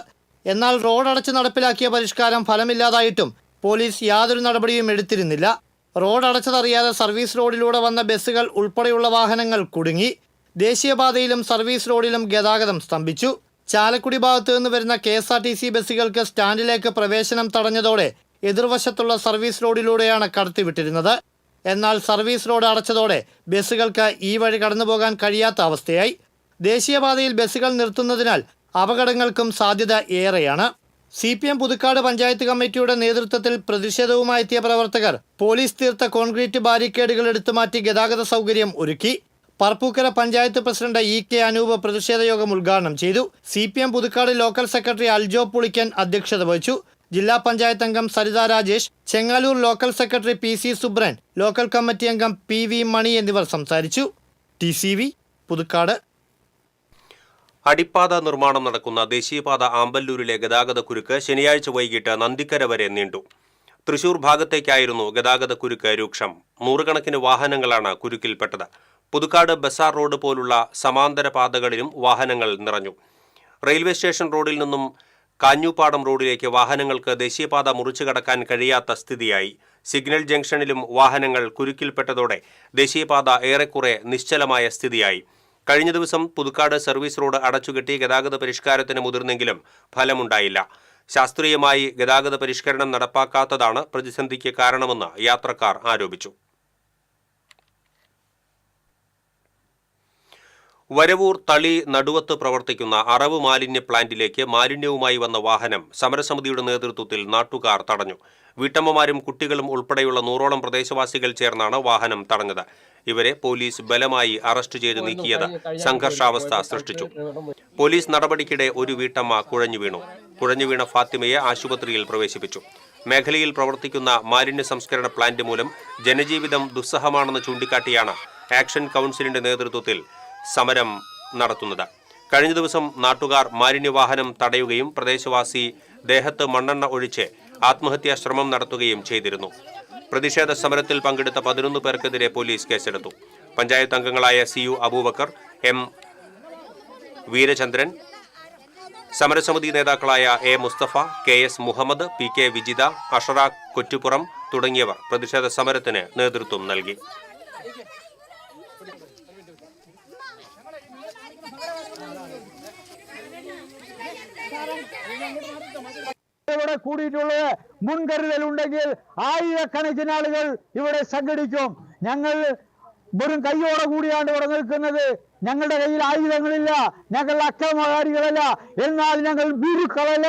എന്നാൽ റോഡ് അടച്ച് നടപ്പിലാക്കിയ പരിഷ്കാരം ഫലമില്ലാതായിട്ടും പോലീസ് യാതൊരു നടപടിയും എടുത്തിരുന്നില്ല. റോഡ് അടച്ചതറിയാതെ സർവീസ് റോഡിലൂടെ വന്ന ബസ്സുകൾ ഉൾപ്പെടെയുള്ള വാഹനങ്ങൾ കുടുങ്ങി. ദേശീയപാതയിലും സർവീസ് റോഡിലും ഗതാഗതം സ്തംഭിച്ചു. ചാലക്കുടി ഭാഗത്തു നിന്ന് വരുന്ന KSRTC ബസ്സുകൾക്ക് സ്റ്റാൻഡിലേക്ക് പ്രവേശനം തടഞ്ഞതോടെ എതിർവശത്തുള്ള സർവീസ് റോഡിലൂടെയാണ് കടത്തിവിട്ടിരുന്നത്. എന്നാൽ സർവീസ് റോഡ് അടച്ചതോടെ ബസ്സുകൾക്ക് ഈ വഴി കടന്നുപോകാൻ കഴിയാത്ത അവസ്ഥയായി. ദേശീയപാതയിൽ ബസ്സുകൾ നിർത്തുന്നതിനാൽ അപകടങ്ങൾക്കും സാധ്യത ഏറെയാണ്. CPM പുതുക്കാട് പഞ്ചായത്ത് കമ്മിറ്റിയുടെ നേതൃത്വത്തിൽ പ്രതിഷേധവുമായി എത്തിയ പ്രവർത്തകർ പോലീസ് തീർത്ത കോൺക്രീറ്റ് ബാരിക്കേഡുകൾ എടുത്തുമാറ്റി ഗതാഗത സൗകര്യം ഒരുക്കി. പറപ്പൂക്കര പഞ്ചായത്ത് പ്രസിഡന്റ് EK അനൂപ് പ്രതിഷേധ യോഗം ഉദ്ഘാടനം ചെയ്തു. CPM Puthukkad local secretary Aljo Pulikkan അധ്യക്ഷത വഹിച്ചു. ജില്ലാ പഞ്ചായത്ത് അംഗം Saritha Rajesh, Chengaloor local secretary PC Subran, local committee അംഗം PV മണി എന്നിവർ സംസാരിച്ചു. TCV പുതുക്കാട്. അടിപ്പാത നിർമ്മാണം നടക്കുന്ന ദേശീയപാത ആമ്പല്ലൂരിലെ ഗതാഗതക്കുരുക്ക് ശനിയാഴ്ച വൈകിട്ട് നന്ദിക്കര വരെ നീണ്ടു. തൃശൂർ ഭാഗത്തേക്കായിരുന്നു ഗതാഗതക്കുരുക്ക് രൂക്ഷം. നൂറുകണക്കിന് വാഹനങ്ങളാണ് കുരുക്കിൽപ്പെട്ടത്. പുതുക്കാട് ബസാർ റോഡ് പോലുള്ള സമാന്തര പാതകളിലും വാഹനങ്ങൾ നിറഞ്ഞു. റെയിൽവേ സ്റ്റേഷൻ റോഡിൽ നിന്നും കാഞ്ഞൂപ്പാടം റോഡിലേക്ക് വാഹനങ്ങൾക്ക് ദേശീയപാത മുറിച്ചു കടക്കാൻ കഴിയാത്ത സ്ഥിതിയായി. സിഗ്നൽ ജംഗ്ഷനിലും വാഹനങ്ങൾ കുരുക്കിൽപ്പെട്ടതോടെ ദേശീയപാത ഏറെക്കുറെ നിശ്ചലമായ സ്ഥിതിയായി. കഴിഞ്ഞ ദിവസം പുതുക്കാട് സർവീസ് റോഡ് അടച്ചുകെട്ടി ഗതാഗത പരിഷ്കാരത്തിന് മുതിർന്നെങ്കിലും ഫലമുണ്ടായില്ല. ശാസ്ത്രീയമായി ഗതാഗത പരിഷ്കരണം നടപ്പാക്കാത്തതാണ് പ്രതിസന്ധിക്ക് കാരണമെന്ന് യാത്രക്കാർ ആരോപിച്ചു. വരവൂർ തളി നടുവത്ത് പ്രവർത്തിക്കുന്ന അറവ് മാലിന്യ പ്ലാന്റിലേക്ക് മാലിന്യവുമായി വന്ന വാഹനം സമരസമിതിയുടെ നേതൃത്വത്തിൽ നാട്ടുകാർ തടഞ്ഞു. വീട്ടമ്മമാരും കുട്ടികളും ഉൾപ്പെടെയുള്ള 100ഓളം പ്രദേശവാസികൾ ചേർന്നാണ് വാഹനം തടഞ്ഞത്. ഇവരെ പോലീസ് ബലമായി അറസ്റ്റ് ചെയ്ത് നീക്കിയത് സംഘർഷാവസ്ഥ സൃഷ്ടിച്ചു. പോലീസ് നടപടിക്കിടെ ഒരു വീട്ടമ്മ കുഴഞ്ഞു വീണ ഫാത്തിമയെ ആശുപത്രിയിൽ പ്രവേശിപ്പിച്ചു. മേഖലയിൽ പ്രവർത്തിക്കുന്ന മാലിന്യ സംസ്കരണ പ്ലാന്റ് മൂലം ജനജീവിതം ദുസ്സഹമാണെന്ന് ചൂണ്ടിക്കാട്ടിയാണ് ആക്ഷൻ കൗൺസിലിന്റെ നേതൃത്വത്തിൽ സമരം നടത്തുന്നത്. കഴിഞ്ഞ ദിവസം നാട്ടുകാർ മാലിന്യവാഹനം തടയുകയും പ്രദേശവാസി ദേഹത്ത് മണ്ണെണ്ണ ഒഴിച്ച് ആത്മഹത്യാ ശ്രമം നടത്തുകയും ചെയ്തിരുന്നു. പ്രതിഷേധ സമരത്തിൽ പങ്കെടുത്ത 11 പേർക്കെതിരെ പോലീസ് കേസെടുത്തു. പഞ്ചായത്ത് അംഗങ്ങളായ CU അബൂബക്കർ, M വീരചന്ദ്രൻ, സമരസമിതി നേതാക്കളായ A Mustafa, KS Muhammad, PK Vijitha, അഷറ Kottupuram തുടങ്ങിയവർ പ്രതിഷേധ സമരത്തിന് നേതൃത്വം നൽകി. ഇവിടെ കൂടിയിട്ടുള്ളത് മുൻകരുതലുണ്ടെങ്കിൽ ആയിരക്കണക്കിന് ആളുകൾ ഇവിടെ സംഘടിക്കും. ഞങ്ങൾ വെറും കയ്യോടെ കൂടിയാണ് ഇവിടെ നിൽക്കുന്നത്. ഞങ്ങളുടെ കയ്യിൽ ആയുധങ്ങളില്ല, ഞങ്ങൾ അക്രമകാരികളല്ല, എന്നാൽ ഞങ്ങൾ ഭീരുക്കളല്ല.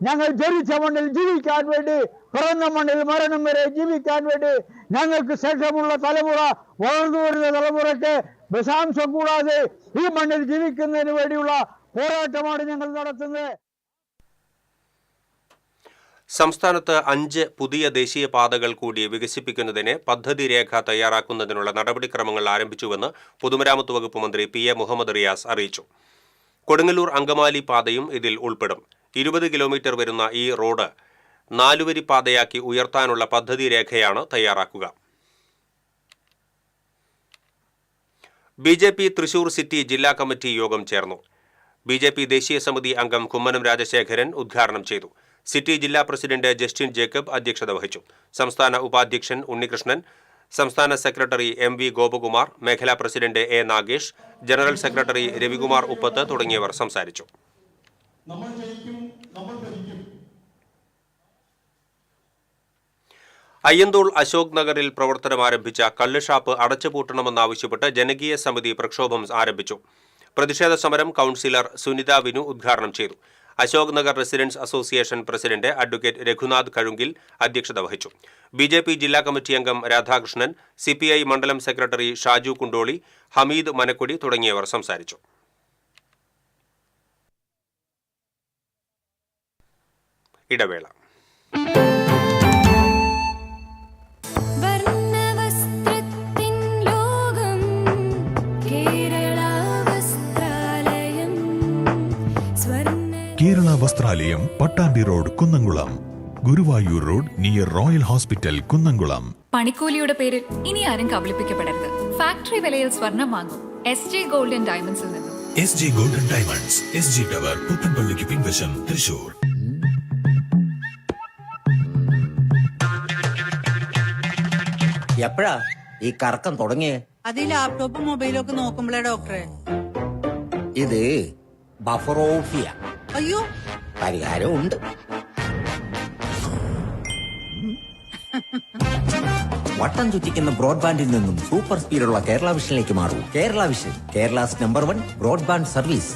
ഞങ്ങൾ ജനിച്ച മണ്ണിൽ ജീവിക്കാൻ വേണ്ടി, പിറന്ന മണ്ണിൽ മരണം വരെ ജീവിക്കാൻ വേണ്ടി, ഞങ്ങൾക്ക് ശേഷമുള്ള തലമുറ, വളർന്നു വരുന്ന തലമുറയ്ക്ക് വിഷാംശം കൂടാതെ ഈ മണ്ണിൽ ജീവിക്കുന്നതിന് വേണ്ടിയുള്ള പോരാട്ടമാണ് ഞങ്ങൾ നടത്തുന്നത്. സംസ്ഥാനത്ത് 5 പുതിയ ദേശീയപാതകൾ കൂടി വികസിപ്പിക്കുന്നതിന് പദ്ധതി രേഖ തയ്യാറാക്കുന്നതിനുള്ള നടപടിക്രമങ്ങൾ ആരംഭിച്ചുവെന്ന് പൊതുമരാമത്ത് വകുപ്പ് മന്ത്രി PA മുഹമ്മദ് റിയാസ് അറിയിച്ചു. കൊടുങ്ങല്ലൂർ അങ്കമാലി പാതയും ഇതിൽ ഉൾപ്പെടും. 20 കിലോമീറ്റർ വരുന്ന ഈ റോഡ് 4 വരി പാതയാക്കി ഉയർത്താനുള്ള പദ്ധതി രേഖയാണ് തയ്യാറാക്കുക. BJP തൃശൂർ സിറ്റി ജില്ലാ കമ്മിറ്റി യോഗം ചേർന്നു. BJP ദേശീയ സമിതി അംഗം കുമ്മനം രാജശേഖരൻ ഉദ്ഘാടനം ചെയ്തു. സിറ്റി ജില്ലാ പ്രസിഡന്റ് ജസ്റ്റിൻ ജേക്കബ് അധ്യക്ഷത വഹിച്ചു. സംസ്ഥാന ഉപാധ്യക്ഷൻ ഉണ്ണികൃഷ്ണൻ, സംസ്ഥാന സെക്രട്ടറി MV ഗോപകുമാർ, മേഖലാ president A Nagesh, general secretary Ravikumar Uppath തുടങ്ങിയവർ സംസാരിച്ചു. അയ്യന്തോൾ അശോക് നഗറിൽ പ്രവർത്തനം ആരംഭിച്ച കള്ളുഷാപ്പ് അടച്ചുപൂട്ടണമെന്നാവശ്യപ്പെട്ട് ജനകീയ സമിതി പ്രക്ഷോഭം ആരംഭിച്ചു. പ്രതിഷേധ സമരം കൗൺസിലർ സുനിത വിനു ഉദ്ഘാടനം ചെയ്തു. Ashok Nagar residence association president advocate Raghunath Kazhungil അധ്യക്ഷത വഹിച്ചു. ബി.ജെ.പി. ജില്ലാ കമ്മിറ്റി അംഗം രാധാകൃഷ്ണൻ, CPI മണ്ഡലം സെക്രട്ടറി ഷാജു കുണ്ടോളി, ഹമീദ് മനക്കുടി തുടങ്ങിയവർ സംസാരിച്ചു. ഇടവേള. Kerala Vasthralayam, Pattambi road, Kunnamkulam. Guruvayur road near royal hospital, Kunnamkulam. പണിക്കൂലിയുടെ പേരിൽ ഇനി ആരും കബളിപ്പിക്കപ്പെടരുത്. ഫാക്ടറി വിലയിൽ സ്വർണം വാങ്ങും SJ ഗോൾഡൻ ഡയമണ്ട്സിൽ നിന്നും. SJ golden diamonds, SG tower, പുത്തൻപള്ളിക്ക് പിൻവശം, തൃശൂർ. എപ്പോഴാ ഈ കറക്കം തുടങ്ങിയേ? അത് ഈ ലാപ്ടോപ്പും മൊബൈലും ഒക്കെ നോക്കുമ്പോഴേ ഡോക്ടറെ. ഇത് ബഫറോഫിയ. അയ്യോ, പരിഹാരമുണ്ട്. വട്ടം ചുറ്റിക്കുന്ന ബ്രോഡ്ബാൻഡിൽ നിന്നും സൂപ്പർ സ്പീഡുള്ള കേരള വിഷനിലേക്ക് മാറൂ. Kerala vision, Kerala's number 1 broadband service.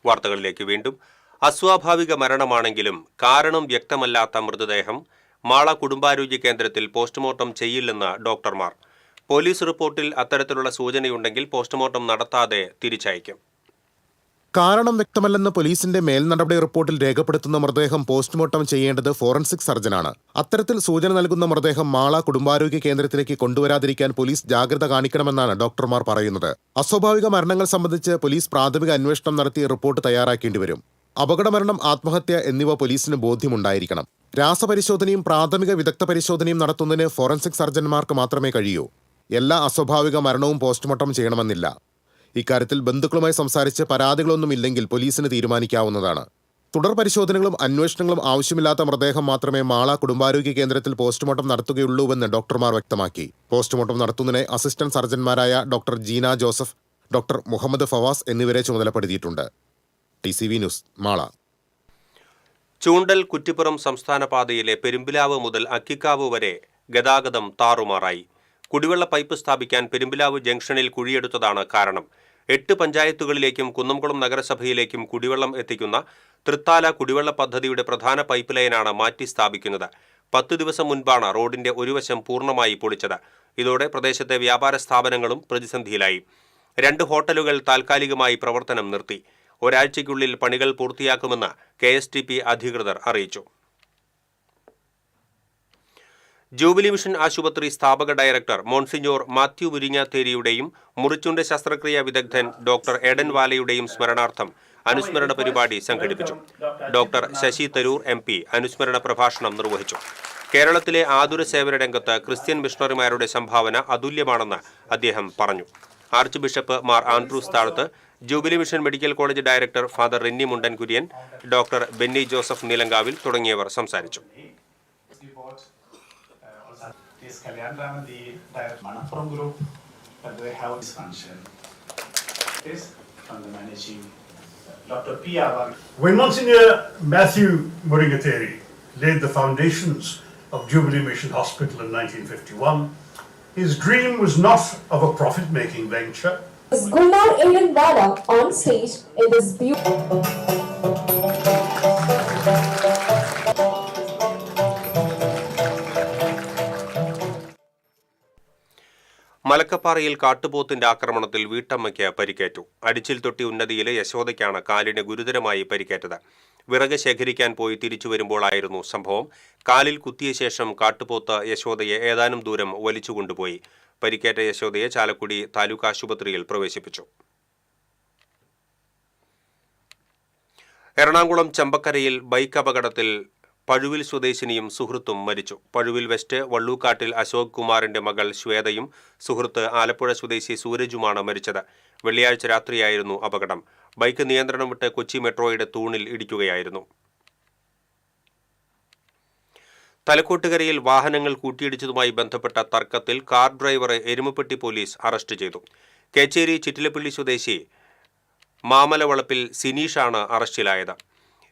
വാർത്തകളിലേക്ക് വീണ്ടും. അസ്വാഭാവിക മരണമാണെങ്കിലും കാരണം വ്യക്തമല്ലാത്ത മൃതദേഹം മാള കുടുംബാരോഗ്യ കേന്ദ്രത്തിൽ പോസ്റ്റ്മോർട്ടം ചെയ്യില്ലെന്ന് ഡോക്ടർമാർ. പോലീസ് റിപ്പോർട്ടിൽ അത്തരത്തിലുള്ള സൂചനയുണ്ടെങ്കിൽ പോസ്റ്റ്മോർട്ടം നടത്താതെ തിരിച്ചയക്കും. കാരണം വ്യക്തമല്ലെന്ന് പോലീസിന്റെ മേൽനടപടി റിപ്പോർട്ടിൽ രേഖപ്പെടുത്തുന്ന മൃതദേഹം പോസ്റ്റ്മോർട്ടം ചെയ്യേണ്ടത് ഫോറൻസിക് സർജനാണ്. അത്തരത്തിൽ സൂചന നൽകുന്ന മൃതദേഹം മാള കുടുംബാരോഗ്യ കേന്ദ്രത്തിലേക്ക് കൊണ്ടുവരാതിരിക്കാൻ പോലീസ് ജാഗ്രത കാണിക്കണമെന്നാണ് ഡോക്ടർമാർ പറയുന്നത്. അസ്വാഭാവിക മരണങ്ങൾ സംബന്ധിച്ച് പോലീസ് പ്രാഥമിക അന്വേഷണം നടത്തി റിപ്പോർട്ട് തയ്യാറാക്കേണ്ടി വരും. അപകടമരണം, ആത്മഹത്യ എന്നിവ പോലീസിന് ബോധ്യമുണ്ടായിരിക്കണം. രാസപരിശോധനയും പ്രാഥമിക വിദഗ്ധ പരിശോധനയും നടത്തുന്നതിന് ഫോറൻസിക് സർജന്മാർക്ക് മാത്രമേ കഴിയൂ. എല്ലാ അസ്വാഭാവിക മരണവും പോസ്റ്റ്മോർട്ടം ചെയ്യണമെന്നില്ല. ഇക്കാര്യത്തിൽ ബന്ധുക്കളുമായി സംസാരിച്ച് പരാതികളൊന്നുമില്ലെങ്കിൽ പോലീസിന് തീരുമാനിക്കാവുന്നതാണ്. തുടർ പരിശോധനകളും അന്വേഷണങ്ങളും ആവശ്യമില്ലാത്ത മൃതദേഹം മാത്രമേ മാള കുടുംബാരോഗ്യ കേന്ദ്രത്തിൽ പോസ്റ്റ്മോർട്ടം നടത്തുകയുള്ളൂവെന്ന് ഡോക്ടർമാർ വ്യക്തമാക്കി. പോസ്റ്റ്മോർട്ടം നടത്തുന്നതിന് അസിസ്റ്റന്റ് സർജന്മാരായ doctor Jeena Joseph, doctor Muhammad Fawaz എന്നിവരെ ചുമതലപ്പെടുത്തിയിട്ടുണ്ട്. TCV news, Mala. ചൂണ്ടൽ കുറ്റിപ്പുറം സംസ്ഥാന പാതയിലെ പെരുമ്പിലാവ് മുതൽ അക്കിക്കാവ് വരെ ഗതാഗതം താറുമാറായി. കുടിവെള്ള പൈപ്പ് സ്ഥാപിക്കാൻ പെരുമ്പിലാവ് ജംഗ്ഷനിൽ കുഴിയെടുത്തതാണ് കാരണം. 8 പഞ്ചായത്തുകളിലേക്കും കുന്നംകുളം നഗരസഭയിലേക്കും കുടിവെള്ളം എത്തിക്കുന്ന തൃത്താല കുടിവെള്ള പദ്ധതിയുടെ പ്രധാന പൈപ്പ് ലൈനാണ് മാറ്റി സ്ഥാപിക്കുന്നത്. 10 ദിവസം മുൻപാണ് റോഡിന്റെ ഒരു വശം പൂർണ്ണമായി പൊളിച്ചത്. ഇതോടെ പ്രദേശത്തെ വ്യാപാര സ്ഥാപനങ്ങളും പ്രതിസന്ധിയിലായി. 2 ഹോട്ടലുകൾ താൽക്കാലികമായി പ്രവർത്തനം നിർത്തി. ഒരാഴ്ചയ്ക്കുള്ളിൽ പണികൾ പൂർത്തിയാക്കുമെന്ന് KSTP അധികൃതർ അറിയിച്ചു. ജൂബിലി മിഷൻ ആശുപത്രി സ്ഥാപക ഡയറക്ടർ മോൺസിഞ്ഞോർ മാത്യു മുരിങ്ങാത്തേരിയുടെയും മുറിച്ചുണ്ട് ശസ്ത്രക്രിയ വിദഗ്ധൻ ഡോക്ടർ എഡൻ വാലയുടെയും സ്മരണാർത്ഥം അനുസ്മരണ പരിപാടി സംഘടിപ്പിച്ചു. ഡോക്ടർ ശശി തരൂർ MP അനുസ്മരണ പ്രഭാഷണം നിർവഹിച്ചു. കേരളത്തിലെ ആതുര സേവന രംഗത്ത് ക്രിസ്ത്യൻ മിഷണറിമാരുടെ സംഭാവന അതുല്യമാണെന്ന് അദ്ദേഹം പറഞ്ഞു. Archbishop Mar Andrews Thazhath, jubilee mission medical college director father Rinni Mundan Kurian, doctor Benny Joseph Neelankavil തുടങ്ങിയവർ സംസാരിച്ചു. When Monsignor Matthew Muringatheri laid the foundations of Jubilee Mission Hospital in 1951, his dream was not of a profit-making venture. Gulnar Eden Wala on stage in this beautiful. മലക്കപ്പാറയിൽ കാട്ടുപോത്തിന്റെ ആക്രമണത്തിൽ വീട്ടമ്മയ്ക്ക് പരിക്കേറ്റു. അടിച്ചിൽ തൊട്ടി ഉന്നതിയിലെ യശോദയ്ക്കാണ് കാലിന് ഗുരുതരമായി പരിക്കേറ്റത്. വിറക് ശേഖരിക്കാൻ പോയി തിരിച്ചു വരുമ്പോഴായിരുന്നു സംഭവം. കാലിൽ കുത്തിയ ശേഷം കാട്ടുപോത്ത് യശോദയെ ഏതാനും ദൂരം വലിച്ചുകൊണ്ടുപോയി. പരിക്കേറ്റ യശോദയെ ചാലക്കുടി താലൂക്ക് ആശുപത്രിയിൽ പ്രവേശിപ്പിച്ചു. എറണാകുളം ചമ്പക്കരയിൽ ബൈക്ക് അപകടത്തിൽ പഴുവിൽ സ്വദേശിനിയും സുഹൃത്തും മരിച്ചു. പഴുവിൽ വെസ്റ്റ് വള്ളൂക്കാട്ടിൽ അശോക് കുമാറിന്റെ മകൾ ശ്വേതയും സുഹൃത്ത് ആലപ്പുഴ സ്വദേശി സൂരജുമാണ് മരിച്ചത്. വെള്ളിയാഴ്ച രാത്രിയായിരുന്നു അപകടം. ബൈക്ക് നിയന്ത്രണം വിട്ട് കൊച്ചി മെട്രോയുടെ തൂണിൽ ഇടിക്കുകയായിരുന്നു. തലക്കോട്ടുകരയിൽ വാഹനങ്ങൾ കൂട്ടിയിടിച്ചതുമായി ബന്ധപ്പെട്ട തർക്കത്തിൽ കാർ ഡ്രൈവറെ എരുമപ്പെട്ടി പോലീസ് അറസ്റ്റ് ചെയ്തു. കേച്ചേരി ചിറ്റിലപ്പള്ളി സ്വദേശി മാമലവളപ്പിൽ സിനീഷാണ് അറസ്റ്റിലായത്.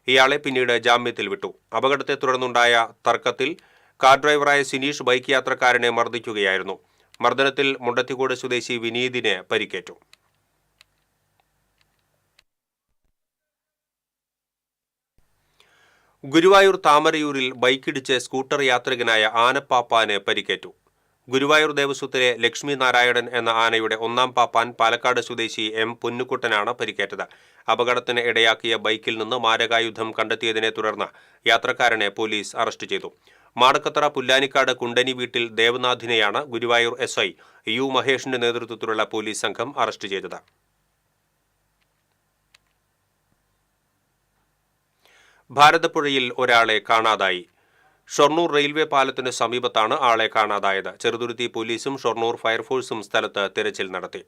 ഇയാളെ പിന്നീട് ജാമ്യത്തിൽ വിട്ടു. അപകടത്തെ തുടർന്നുണ്ടായ തർക്കത്തിൽ കാർ ഡ്രൈവറായ സിനീഷ് ബൈക്ക് യാത്രക്കാരനെ മർദ്ദിക്കുകയായിരുന്നു. മർദ്ദനത്തിൽ മുണ്ടത്തിക്കോട് സ്വദേശി വിനീതിന് പരിക്കേറ്റു. ഗുരുവായൂർ താമരയൂരിൽ ബൈക്കിടിച്ച് സ്കൂട്ടർ യാത്രികനായ ആനപ്പാപ്പാന് പരിക്കേറ്റു. ഗുരുവായൂർ ദേവസ്വത്തിലെ ലക്ഷ്മി നാരായണൻ എന്ന ആനയുടെ ഒന്നാം പാപ്പാൻ പാലക്കാട് സ്വദേശി എം പൊന്നുക്കുട്ടനാണ് പരിക്കേറ്റത്. അപകടത്തിന് ഇടയാക്കിയ ബൈക്കിൽ നിന്ന് മാരകായുധം കണ്ടെത്തിയതിനെ തുടർന്ന് യാത്രക്കാരനെ പോലീസ് അറസ്റ്റ് ചെയ്തു. മാടക്കത്തറ പുല്ലാനിക്കാട് കുണ്ടനി വീട്ടിൽ ദേവനാഥിനെയാണ് ഗുരുവായൂർ SI യു മഹേഷിന്റെ നേതൃത്വത്തിലുള്ള പോലീസ് സംഘം അറസ്റ്റ് ചെയ്തത്. ഭാരതപ്പുഴയിൽ ഒരാളെ കാണാതായി. ഷൊർണൂർ റെയിൽവേ പാലത്തിന് സമീപത്താണ് ആളെ കാണാതായത്. ചെറുതുരുത്തി പോലീസും ഷൊർണൂർ ഫയർഫോഴ്സും സ്ഥലത്ത് തിരച്ചിൽ നടത്തി.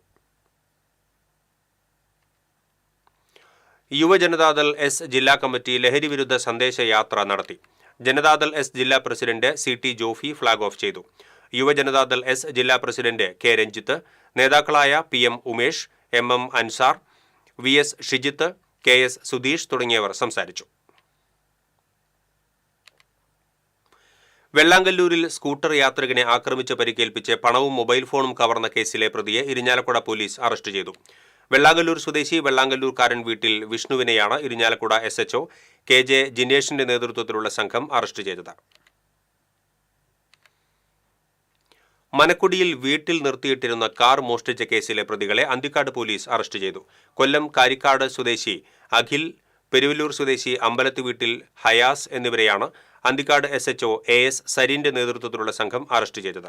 യുവജനതാദൾ S ജില്ലാ കമ്മിറ്റി ലഹരി വിരുദ്ധ സന്ദേശയാത്ര നടത്തി. ജനതാദൾ S ജില്ലാ president CT Jophy flag off ചെയ്തു. യുവജനതാദൾ S ജില്ലാ പ്രസിഡന്റ് K രഞ്ജിത്ത്, നേതാക്കളായ PM Umesh, MM Ansar, VS Shijith, KS Sudheesh തുടങ്ങിയവർ സംസാരിച്ചു. വെള്ളാങ്കല്ലൂരിൽ സ്കൂട്ടർ യാത്രികനെ ആക്രമിച്ച് പരിക്കേൽപ്പിച്ച് പണവും മൊബൈൽ ഫോണും കവർന്ന കേസിലെ പ്രതിയെ ഇരിഞ്ഞാലക്കുട പോലീസ് അറസ്റ്റ് ചെയ്തു. വെള്ളാങ്കല്ലൂർ സ്വദേശി വെള്ളാങ്കല്ലൂർക്കാരൻ വീട്ടിൽ വിഷ്ണുവിനെയാണ് ഇരിഞ്ഞാലക്കുട SHO KJ ജിനേഷിന്റെ നേതൃത്വത്തിലുള്ള സംഘം അറസ്റ്റ് ചെയ്തത്. മനക്കുടിയിൽ വീട്ടിൽ നിർത്തിയിട്ടിരുന്ന കാർ മോഷ്ടിച്ച കേസിലെ പ്രതികളെ അന്തിക്കാട് പോലീസ് അറസ്റ്റ് ചെയ്തു. കൊല്ലം കാരിക്കാട് സ്വദേശി അഖിൽ, പെരുവല്ലൂർ സ്വദേശി അമ്പലത്ത് വീട്ടിൽ ഹയാസ് എന്നിവരെയാണ് അന്തിക്കാട് SHO AS സരീന്റെ നേതൃത്വത്തിലുള്ള സംഘം അറസ്റ്റ് ചെയ്തത്.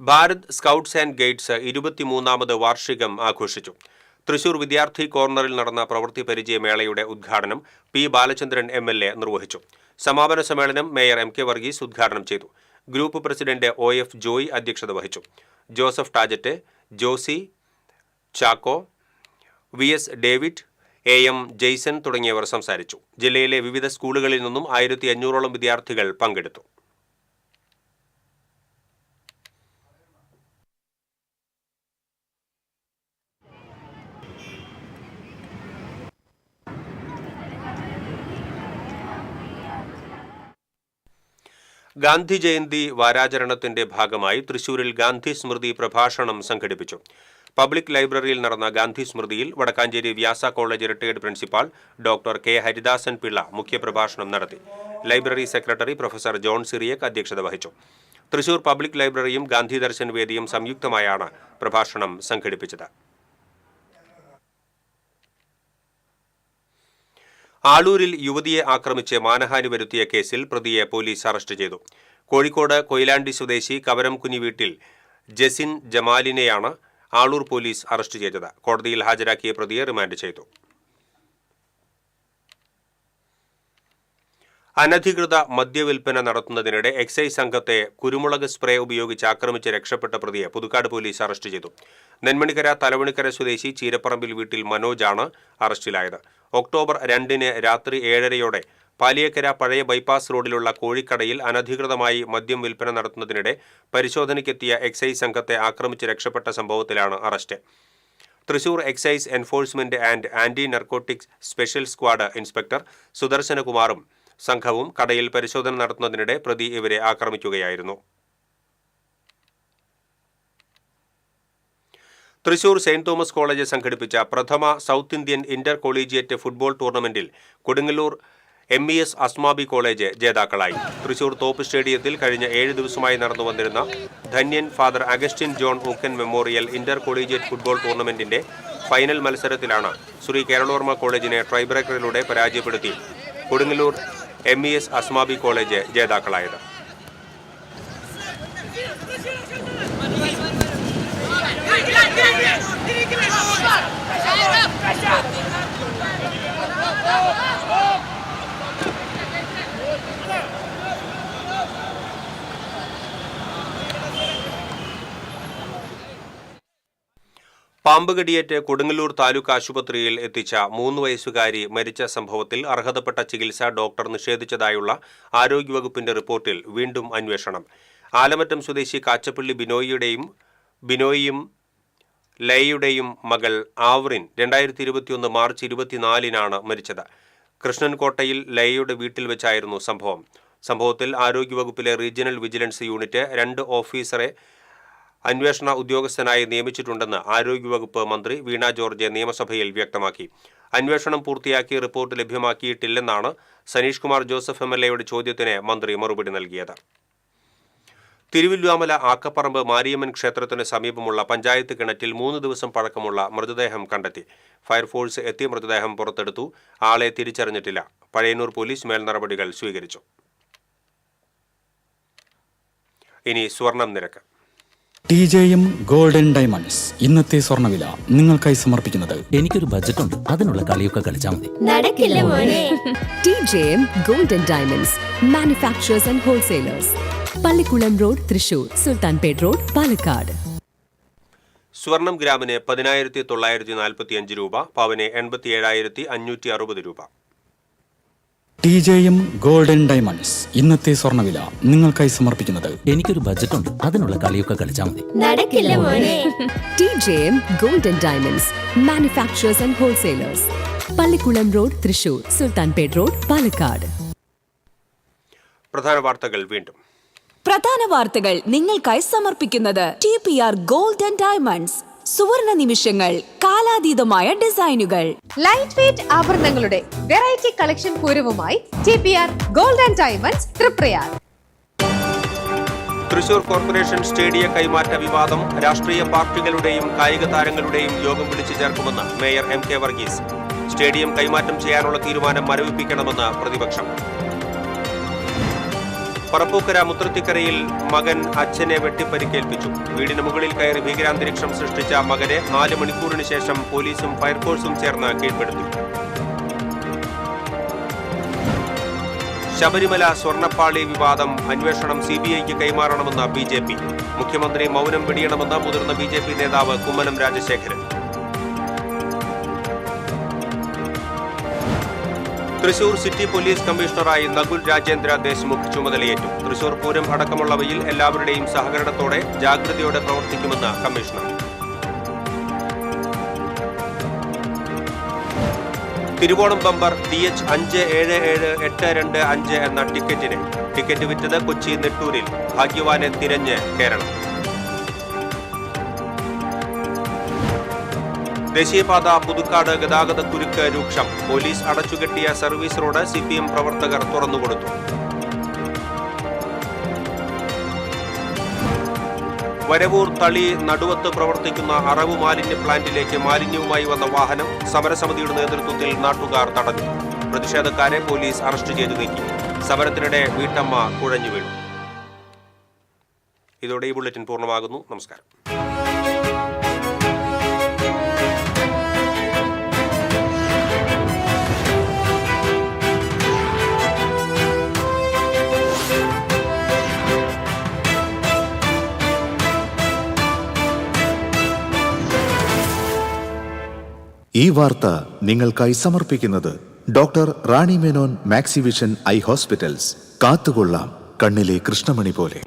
ഭാരത് സ്കൗട്ട്സ് ആൻഡ് ഗൈഡ്സ് 23ാമത് വാർഷികം ആഘോഷിച്ചു. തൃശൂർ വിദ്യാർത്ഥി കോർണറിൽ നടന്ന പ്രവൃത്തി പരിചയമേളയുടെ ഉദ്ഘാടനം P ബാലചന്ദ്രൻ MLA നിർവഹിച്ചു. സമാപന സമ്മേളനം മേയർ MK വർഗീസ് ഉദ്ഘാടനം ചെയ്തു. ഗ്രൂപ്പ് പ്രസിഡന്റ് OF ജോയ് അധ്യക്ഷത വഹിച്ചു. ജോസഫ് ടാജറ്റ്, ജോസി ചാക്കോ, VS ഡേവിഡ്, AM ജെയ്സൺ തുടങ്ങിയവർ സംസാരിച്ചു. ജില്ലയിലെ വിവിധ സ്കൂളുകളിൽ നിന്നും 1500ഓളം വിദ്യാർത്ഥികൾ പങ്കെടുത്തു. ഗാന്ധി ജയന്തി വാരാചരണത്തിന്റെ ഭാഗമായി തൃശൂരിൽ ഗാന്ധി സ്മൃതി പ്രഭാഷണം സംഘടിപ്പിച്ചു. പബ്ലിക് ലൈബ്രറിയിൽ നടന്ന ഗാന്ധി സ്മൃതിയിൽ Vadakkanchery Vyasa college retired principal doctor K Haridasan Pillai മുഖ്യപ്രഭാഷണം നടത്തി. Library secretary professor John Cyriac അധ്യക്ഷത വഹിച്ചു. തൃശൂർ പബ്ലിക് ലൈബ്രറിയും ഗാന്ധി ദർശൻ വേദിയും സംയുക്തമായാണ് പ്രഭാഷണം സംഘടിപ്പിച്ചത്. ആളൂരിൽ യുവതിയെ ആക്രമിച്ച് മാനഹാനി വരുത്തിയ കേസിൽ പ്രതിയെ പോലീസ് അറസ്റ്റ് ചെയ്തു. കോഴിക്കോട് കൊയിലാണ്ടി സ്വദേശി കവരംകുനി വീട്ടിൽ ജസിൻ ജമാലിനെയാണ് ആളൂർ പോലീസ് അറസ്റ്റ് ചെയ്തത്. കോടതിയിൽ ഹാജരാക്കിയ പ്രതിയെ റിമാൻഡ് ചെയ്തു. അനധികൃത മദ്യവിൽപ്പന നടത്തുന്നതിനിടെ എക്സൈസ് സംഘത്തെ കുരുമുളക് സ്പ്രേ ഉപയോഗിച്ച് ആക്രമിച്ച് രക്ഷപ്പെട്ട പ്രതിയെ പുതുക്കാട് പോലീസ് അറസ്റ്റ് ചെയ്തു. നെന്മണിക്കര തലവണിക്കര സ്വദേശി ചീരപ്പറമ്പിൽ വീട്ടിൽ മനോജാണ് അറസ്റ്റിലായത്. ഒക്ടോബർ 2 രാത്രി 7:30 പാലിയേക്കര പഴയ ബൈപ്പാസ് റോഡിലുള്ള കോഴിക്കടയിൽ അനധികൃതമായി മദ്യം വിൽപ്പന നടത്തുന്നതിനിടെ പരിശോധനയ്ക്കെത്തിയ എക്സൈസ് സംഘത്തെ ആക്രമിച്ച് രക്ഷപ്പെട്ട സംഭവത്തിലാണ് arrest. Thrissur excise enforcement and anti narcotics special squad inspector സുദർശനകുമാറും സംഘവും കടയിൽ പരിശോധന നടത്തുന്നതിനിടെ പ്രതി ഇവരെ ആക്രമിക്കുകയായിരുന്നു. തൃശൂർ സെന്റ് തോമസ് കോളേജ് സംഘടിപ്പിച്ച പ്രഥമ south Indian Inter collegiate football ടൂർണമെന്റിൽ കൊടുങ്ങല്ലൂർ MES അസ്മാബി കോളേജ് ജേതാക്കളായി. തൃശൂർ തോപ്പ് സ്റ്റേഡിയത്തിൽ കഴിഞ്ഞ 7 ദിവസമായി നടന്നുവന്നിരുന്ന ധന്യൻ father Augustine John Ookken memorial inter collegiate football ടൂർണമെന്റിന്റെ ഫൈനൽ മത്സരത്തിലാണ് ശ്രീ കേരളവർമ്മ കോളേജിനെ ട്രൈബ്രേക്കറിലൂടെ പരാജയപ്പെടുത്തി കൊടുങ്ങല്ലൂർ MES അസ്മാബി കോളേജ് ജേതാക്കളായത്. പാമ്പ് കടിയേറ്റ് കൊടുങ്ങല്ലൂർ താലൂക്ക് ആശുപത്രിയിൽ എത്തിച്ച 3 വയസ്സുകാരി മരിച്ച സംഭവത്തിൽ അർഹതപ്പെട്ട ചികിത്സ ഡോക്ടർ നിഷേധിച്ചതായുള്ള ആരോഗ്യവകുപ്പിന്റെ റിപ്പോർട്ടിൽ വീണ്ടും അന്വേഷണം. ആലമറ്റം സ്വദേശി കാച്ചപ്പള്ളി ബിനോയിയും ലയയുടെയും മകൾ ആവറിൻ 2021 മാർച്ച് 24 മരിച്ചത്. കൃഷ്ണൻകോട്ടയിൽ ലയയുടെ വീട്ടിൽ വെച്ചായിരുന്നു സംഭവം. സംഭവത്തിൽ ആരോഗ്യവകുപ്പിലെ റീജിയണൽ വിജിലൻസ് യൂണിറ്റ് 2 ഓഫീസറെ അന്വേഷണ ഉദ്യോഗസ്ഥനായി നിയമിച്ചിട്ടുണ്ടെന്ന് ആരോഗ്യവകുപ്പ് മന്ത്രി വീണ ജോർജ് നിയമസഭയിൽ വ്യക്തമാക്കി. അന്വേഷണം പൂർത്തിയാക്കി റിപ്പോർട്ട് ലഭ്യമാക്കിയിട്ടില്ലെന്നാണ് സനീഷ് കുമാർ ജോസഫ് MLAയുടെ ചോദ്യത്തിന് മന്ത്രി മറുപടി നൽകിയത്. തിരുവില്വാമല ആക്കപ്പറമ്പ് മാരിയമ്മൻ ക്ഷേത്രത്തിന് സമീപമുള്ള പഞ്ചായത്ത് കിണറ്റിൽ 3 ദിവസം പഴക്കമുള്ള മൃതദേഹം കണ്ടെത്തി. ഫയർഫോഴ്സ് എത്തി മൃതദേഹം പുറത്തെടുത്തു. ആളെ തിരിച്ചറിഞ്ഞിട്ടില്ല. പഴയന്നൂർ പോലീസ് മേൽനടപടികൾ സ്വീകരിച്ചു. ഇനി സ്വർണം നിരക്ക്. TJM ഗോൾഡൻ ഡയമണ്ട്സ് ഇന്നത്തെ സ്വർണ്ണവില നിങ്ങൾക്കായി സമർപ്പിക്കുന്നത്. എനിക്കൊരു ബജറ്റ് ഉണ്ട്, അതിനുള്ള കളിയൊക്കെ കളിച്ചാൽ മതി. നടക്കില്ല മോനെ. TJM golden diamonds manufacturers and wholesalers, Pallikkulam road, Thrissur, Sultanpet road, Palakkad. സ്വർണം ഗ്രാമിന് 10,945 രൂപ, പവന് 87,560 രൂപ. TJM ഗോൾഡൻ ഡയമണ്ട്സ് ഇന്നത്തെ സ്വർണ്ണവില നിങ്ങൾക്കായി സമർപ്പിക്കുന്നത്. എനിക്കൊരു ബജറ്റ് ഉണ്ട്, അതിനുള്ള കളിയൊക്കെ കളിച്ചാൽ മതി. നടക്കില്ല മോനെ. TJM golden diamonds manufacturers and wholesalers, Pallikkulam road, Thrissur, Sultanpet road, Palakkad. പ്രധാന വാർത്തകൾ വീണ്ടും. പ്രധാന വാർത്തകൾ നിങ്ങൾക്കായി സമർപ്പിക്കുന്നത് TPR ഗോൾഡൻ ഡയമണ്ട്സ്. സുവർണ നിമിഷങ്ങൾ, കാലാതീതമായ ഡിസൈനുകൾ. ലൈറ്റ് വെയ്റ്റ് ആഭരണങ്ങളുടെ വെറൈറ്റി കളക്ഷൻ പൂരവുമായി TPR golden diamonds Triprayar. Thrissur corporation സ്റ്റേഡിയ കൈമാറ്റ വിവാദം രാഷ്ട്രീയ പാർട്ടികളുടെയും കായിക താരങ്ങളുടെയും യോഗം വിളിച്ചു ചേർക്കുമെന്ന് മേയർ MK വർഗീസ്. സ്റ്റേഡിയം കൈമാറ്റം ചെയ്യാനുള്ള തീരുമാനം മരവിപ്പിക്കണമെന്ന് പ്രതിപക്ഷം. പറപ്പൂക്കര മുത്രത്തിക്കരയിൽ മകൻ അച്ഛനെ വെട്ടിപ്പരിക്കേൽപ്പിച്ചു. വീടിന് മുകളിൽ കയറി ഭീകരാന്തരീക്ഷം സൃഷ്ടിച്ച മകനെ 4 മണിക്കൂറിന് ശേഷം പോലീസും ഫയർഫോഴ്സും ചേർന്ന് കീഴ്പ്പെടുത്തി. ശബരിമല സ്വർണ്ണപ്പാളി വിവാദം അന്വേഷണം CBIക്ക് കൈമാറണമെന്ന് BJP. മുഖ്യമന്ത്രി മൗനം വെടിയണമെന്ന് മുതിർന്ന BJP നേതാവ് കുമ്മനം രാജശേഖരൻ. തൃശൂർ സിറ്റി പോലീസ് കമ്മീഷണറായി നകുൽ രാജേന്ദ്ര ദേശ്മുഖ് ചുമതലയേറ്റു. തൃശൂർ പൂരം അടക്കമുള്ളവയിൽ എല്ലാവരുടെയും സഹകരണത്തോടെ ജാഗ്രതയോടെ പ്രവർത്തിക്കുമെന്ന് കമ്മീഷണർ. തിരുവോണം ബമ്പർ DH 577825 എന്ന ടിക്കറ്റ് വിറ്റത് കൊച്ചി നെട്ടൂരിൽ. ഭാഗ്യവാനെ തിരഞ്ഞ് കേരളം. ദേശീയപാത പുതുക്കാട് ഗതാഗതക്കുരുക്ക് രൂക്ഷം. പോലീസ് അടച്ചുകെട്ടിയ സർവീസ് റോഡ് CPM പ്രവർത്തകർ തുറന്നുകൊടുത്തു. വരവൂർ തളി നടുവത്ത് പ്രവർത്തിക്കുന്ന അറവു മാലിന്യ പ്ലാന്റിലേക്ക് മാലിന്യവുമായി വന്ന വാഹനം സമരസമിതിയുടെ നേതൃത്വത്തിൽ നാട്ടുകാർ തടഞ്ഞു. പ്രതിഷേധക്കാരെ പോലീസ് അറസ്റ്റ് ചെയ്തു നീക്കി. സമരത്തിനിടെ വീട്ടമ്മ കുഴഞ്ഞു വീണു. ഇതോടെ ഈ ബുള്ളറ്റിൻ പൂർണ്ണമാകുന്നു. നമസ്കാരം. ഈ വാർത്ത നിങ്ങൾക്കായി സമർപ്പിക്കുന്നത് doctor Rani Menon Maxivision I hospitals. കാത്തുകൊള്ളാം കണ്ണിലെ കൃഷ്ണമണി പോലെ.